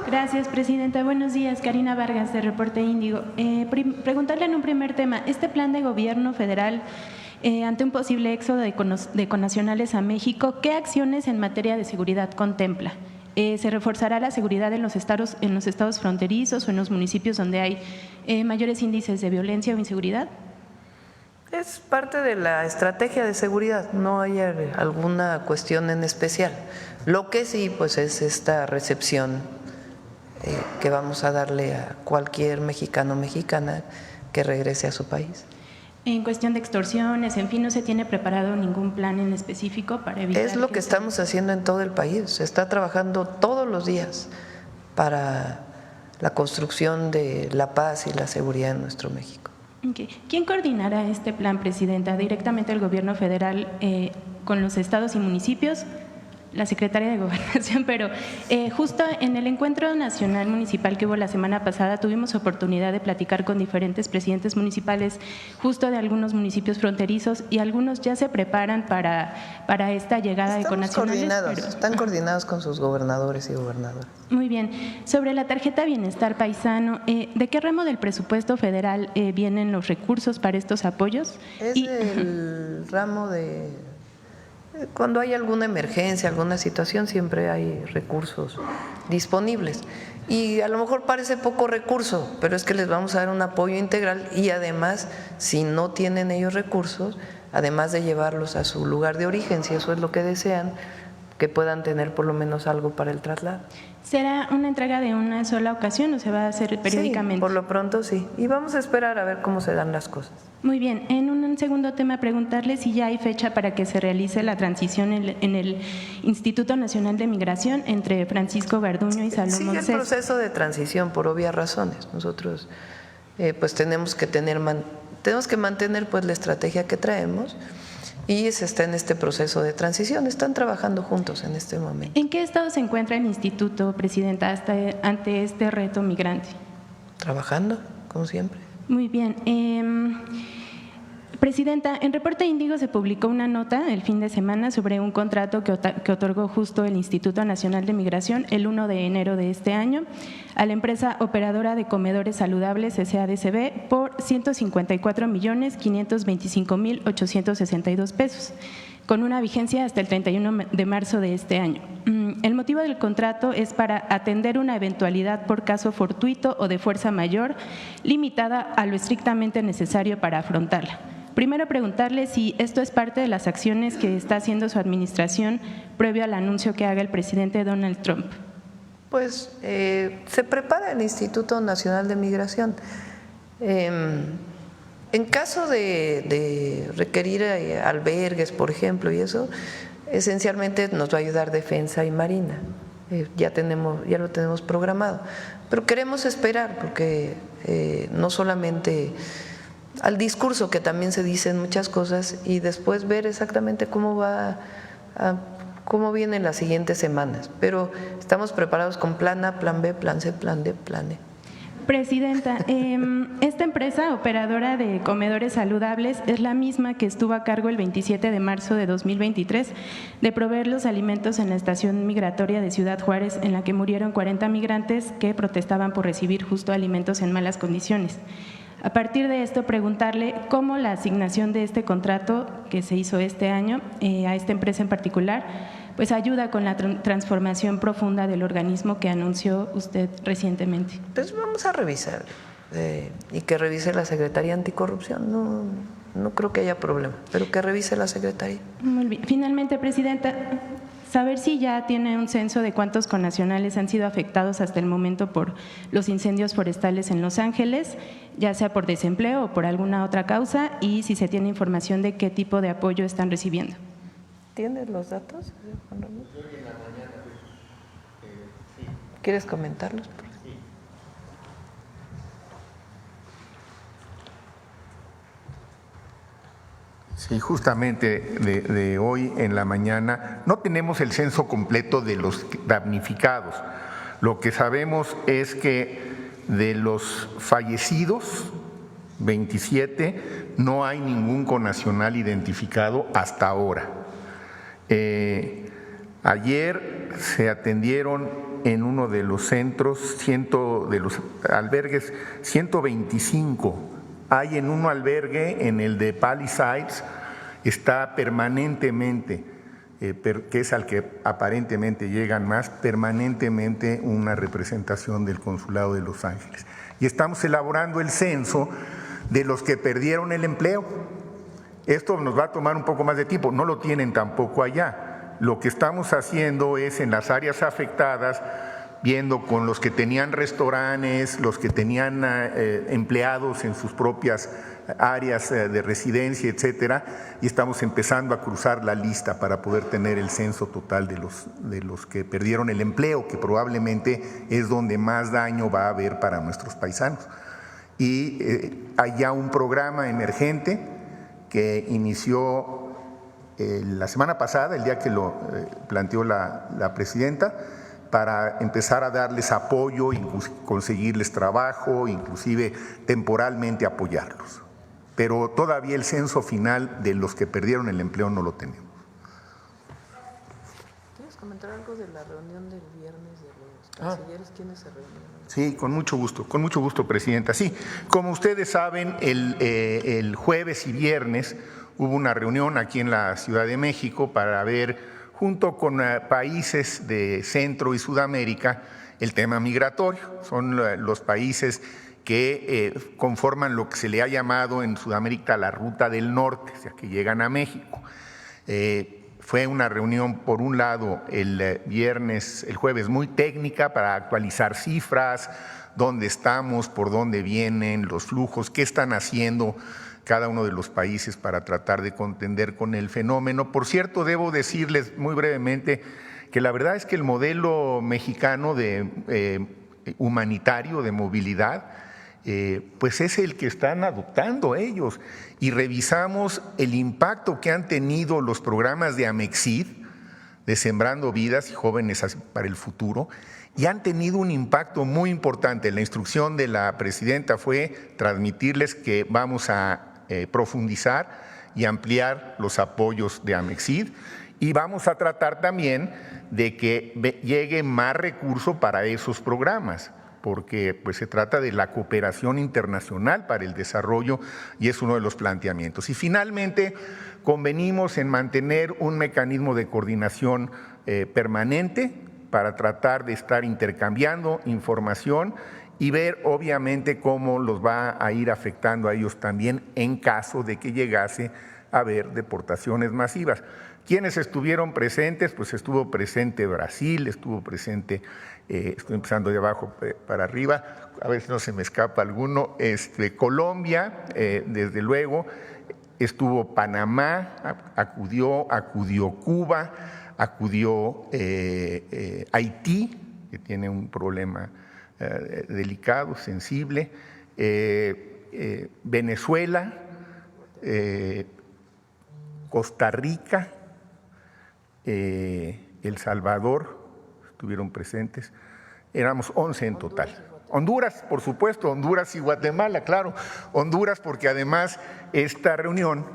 Gracias, presidenta. Buenos días, Karina Vargas, de Reporte Índigo. Preguntarle en un primer tema, este plan de gobierno federal ante un posible éxodo de connacionales a México, ¿qué acciones en materia de seguridad contempla? ¿Se reforzará la seguridad en los estados fronterizos o en los municipios donde hay mayores índices de violencia o inseguridad? Es parte de la estrategia de seguridad, no hay alguna cuestión en especial. Lo que sí, pues, es esta recepción que vamos a darle a cualquier mexicano o mexicana que regrese a su país. En cuestión de extorsiones, en fin, ¿no se tiene preparado ningún plan en específico para evitar? Es lo que estamos haciendo en todo el país, se está trabajando todos los días para la construcción de la paz y la seguridad en nuestro México. Okay. ¿Quién coordinará este plan, presidenta? ¿Directamente el gobierno federal con los estados y municipios? La Secretaría de Gobernación, pero justo en el encuentro nacional municipal que hubo la semana pasada tuvimos oportunidad de platicar con diferentes presidentes municipales justo de algunos municipios fronterizos y algunos ya se preparan para esta llegada de connacionales. Están coordinados con sus gobernadores y gobernadoras. Muy bien. Sobre la tarjeta Bienestar Paisano, ¿de qué ramo del presupuesto federal vienen los recursos para estos apoyos? Es el ramo de… Cuando hay alguna emergencia, alguna situación, siempre hay recursos disponibles. Y a lo mejor parece poco recurso, pero es que les vamos a dar un apoyo integral y además, si no tienen ellos recursos, además de llevarlos a su lugar de origen, si eso es lo que desean, que puedan tener por lo menos algo para el traslado. ¿Será una entrega de una sola ocasión o se va a hacer periódicamente? Sí, por lo pronto sí. Y vamos a esperar a ver cómo se dan las cosas. Muy bien. En un segundo tema, preguntarle si ya hay fecha para que se realice la transición en el Instituto Nacional de Migración entre Francisco Garduño y Salomón César. Sigue el proceso de transición por obvias razones. Nosotros pues tenemos que mantener pues la estrategia que traemos. Y se está en este proceso de transición, están trabajando juntos en este momento. ¿En qué estado se encuentra el instituto, presidenta, ante este reto migrante? Trabajando, como siempre. Muy bien. Presidenta, en Reporte Índigo se publicó una nota el fin de semana sobre un contrato que otorgó justo el Instituto Nacional de Migración el 1 de enero de este año a la empresa operadora de comedores saludables SADCB por 154.525.862 pesos, con una vigencia hasta el 31 de marzo de este año. El motivo del contrato es para atender una eventualidad por caso fortuito o de fuerza mayor, limitada a lo estrictamente necesario para afrontarla. Primero, preguntarle si esto es parte de las acciones que está haciendo su administración previo al anuncio que haga el presidente Donald Trump. Pues se prepara el Instituto Nacional de Migración. En caso de requerir albergues, por ejemplo, y eso, esencialmente nos va a ayudar Defensa y Marina. Ya lo tenemos programado. Pero queremos esperar, porque no solamente al discurso, que también se dicen muchas cosas, y después ver exactamente cómo vienen las siguientes semanas. Pero estamos preparados con plan A, plan B, plan C, plan D, plan E. Presidenta, esta empresa operadora de comedores saludables es la misma que estuvo a cargo el 27 de marzo de 2023 de proveer los alimentos en la estación migratoria de Ciudad Juárez, en la que murieron 40 migrantes que protestaban por recibir justo alimentos en malas condiciones. A partir de esto, preguntarle cómo la asignación de este contrato que se hizo este año a esta empresa en particular, pues ayuda con la transformación profunda del organismo que anunció usted recientemente. Pues vamos a revisar y que revise la Secretaría Anticorrupción. No creo que haya problema, pero que revise la Secretaría. Muy bien. Finalmente, Presidenta, saber si ya tiene un censo de cuántos connacionales han sido afectados hasta el momento por los incendios forestales en Los Ángeles, ya sea por desempleo o por alguna otra causa, y si se tiene información de qué tipo de apoyo están recibiendo. ¿Tienes los datos, Juan Ramón? ¿Quieres comentarlos? Sí, justamente de hoy en la mañana no tenemos el censo completo de los damnificados. Lo que sabemos es que de los fallecidos, 27, no hay ningún connacional identificado hasta ahora. Ayer se atendieron en uno de los centros, de los albergues, 125. Hay en un albergue, en el de Palisades, está permanentemente, que es al que aparentemente llegan más, permanentemente una representación del Consulado de Los Ángeles. Y estamos elaborando el censo de los que perdieron el empleo. Esto nos va a tomar un poco más de tiempo, no lo tienen tampoco allá. Lo que estamos haciendo es en las áreas afectadas, viendo con los que tenían restaurantes, los que tenían empleados en sus propias áreas de residencia, etcétera, y estamos empezando a cruzar la lista para poder tener el censo total de los que perdieron el empleo, que probablemente es donde más daño va a haber para nuestros paisanos. Y hay ya un programa emergente que inició la semana pasada, el día que lo planteó la presidenta, para empezar a darles apoyo, conseguirles trabajo, inclusive temporalmente apoyarlos. Pero todavía el censo final de los que perdieron el empleo no lo tenemos. ¿Quieres comentar algo de la reunión del viernes de los cancilleres? ¿Quiénes se reunieron? Sí, con mucho gusto, Presidenta. Sí, como ustedes saben, el jueves y viernes hubo una reunión aquí en la Ciudad de México para ver, junto con países de Centro y Sudamérica, el tema migratorio. Son los países que conforman lo que se le ha llamado en Sudamérica la ruta del norte, o sea, que llegan a México. Fue una reunión, por un lado, el jueves, muy técnica para actualizar cifras, dónde estamos, por dónde vienen los flujos, qué están haciendo cada uno de los países para tratar de contender con el fenómeno. Por cierto, debo decirles muy brevemente que la verdad es que el modelo mexicano humanitario de movilidad, pues es el que están adoptando ellos, y revisamos el impacto que han tenido los programas de Amexid, de Sembrando Vidas y Jóvenes para el Futuro, y han tenido un impacto muy importante. La instrucción de la presidenta fue transmitirles que vamos a profundizar y ampliar los apoyos de Amexid, y vamos a tratar también de que llegue más recurso para esos programas, porque pues se trata de la cooperación internacional para el desarrollo y es uno de los planteamientos. Y finalmente convenimos en mantener un mecanismo de coordinación permanente para tratar de estar intercambiando información y ver obviamente cómo los va a ir afectando a ellos también en caso de que llegase a haber deportaciones masivas. ¿Quiénes estuvieron presentes? Pues estuvo presente Brasil, estuvo presente, estoy empezando de abajo para arriba, a ver si no se me escapa alguno, Colombia, desde luego, estuvo Panamá, acudió Cuba, acudió Haití, que tiene un problema delicado, sensible, Venezuela, Costa Rica, El Salvador estuvieron presentes, éramos 11 en total. Honduras, por supuesto, Honduras y Guatemala, claro. Honduras porque además esta reunión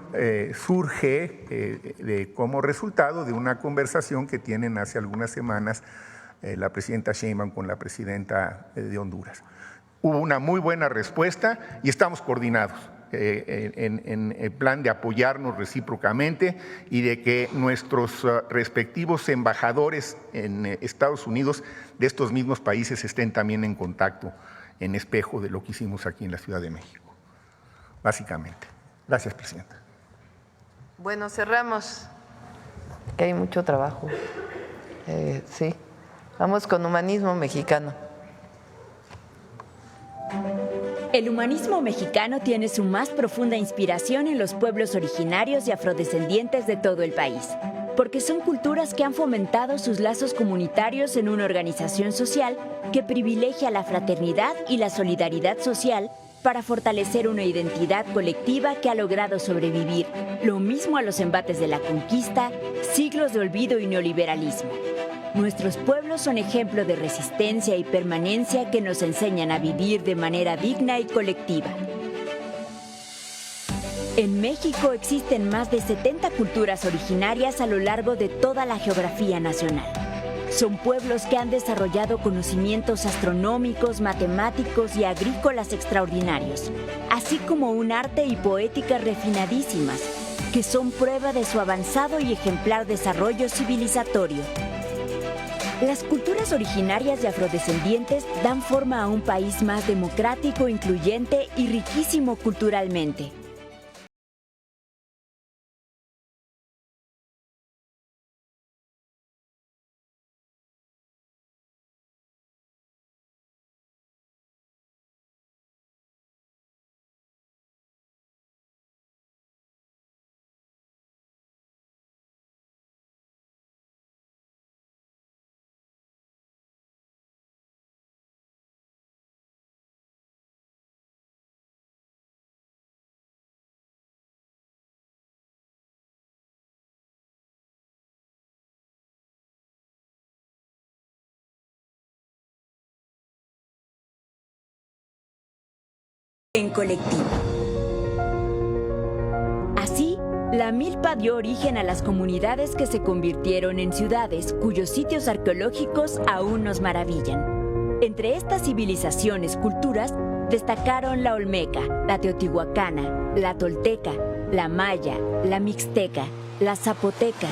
surge como resultado de una conversación que tienen hace algunas semanas la presidenta Sheinbaum con la presidenta de Honduras. Hubo una muy buena respuesta y estamos coordinados en el plan de apoyarnos recíprocamente y de que nuestros respectivos embajadores en Estados Unidos de estos mismos países estén también en contacto, en espejo de lo que hicimos aquí en la Ciudad de México, básicamente. Gracias, presidenta. Bueno, cerramos, que hay mucho trabajo. Sí, vamos con humanismo mexicano. El humanismo mexicano tiene su más profunda inspiración en los pueblos originarios y afrodescendientes de todo el país, porque son culturas que han fomentado sus lazos comunitarios en una organización social que privilegia la fraternidad y la solidaridad social para fortalecer una identidad colectiva que ha logrado sobrevivir, lo mismo a los embates de la conquista, siglos de olvido y neoliberalismo. Nuestros pueblos son ejemplo de resistencia y permanencia que nos enseñan a vivir de manera digna y colectiva. En México existen más de 70 culturas originarias a lo largo de toda la geografía nacional. Son pueblos que han desarrollado conocimientos astronómicos, matemáticos y agrícolas extraordinarios, así como un arte y poéticas refinadísimas, que son prueba de su avanzado y ejemplar desarrollo civilizatorio. Las culturas originarias y afrodescendientes dan forma a un país más democrático, incluyente y riquísimo culturalmente. En colectivo. Así, la milpa dio origen a las comunidades que se convirtieron en ciudades cuyos sitios arqueológicos aún nos maravillan. Entre estas civilizaciones, culturas, destacaron la olmeca, la teotihuacana, la tolteca, la maya, la mixteca, la zapoteca,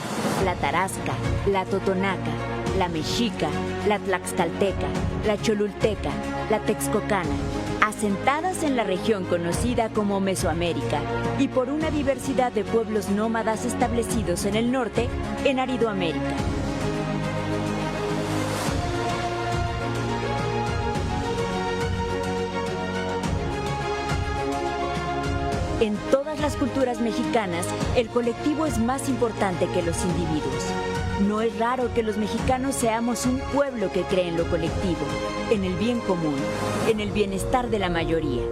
la tarasca, la totonaca, la mexica, la tlaxcalteca, la cholulteca, la texcocana, asentadas en la región conocida como Mesoamérica y por una diversidad de pueblos nómadas establecidos en el norte, en Aridoamérica. En todas las culturas mexicanas, el colectivo es más importante que los individuos. No es raro que los mexicanos seamos un pueblo que cree en lo colectivo, en el bien común, en el bienestar de la mayoría.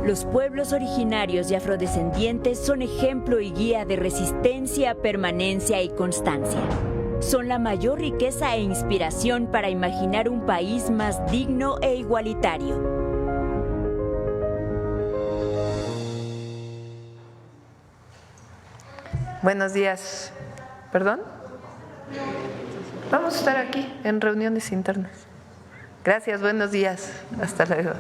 Los pueblos originarios y afrodescendientes son ejemplo y guía de resistencia, permanencia y constancia. Son la mayor riqueza e inspiración para imaginar un país más digno e igualitario. Buenos días. ¿Perdón? Vamos a estar aquí en reuniones internas. Gracias, buenos días. Hasta luego.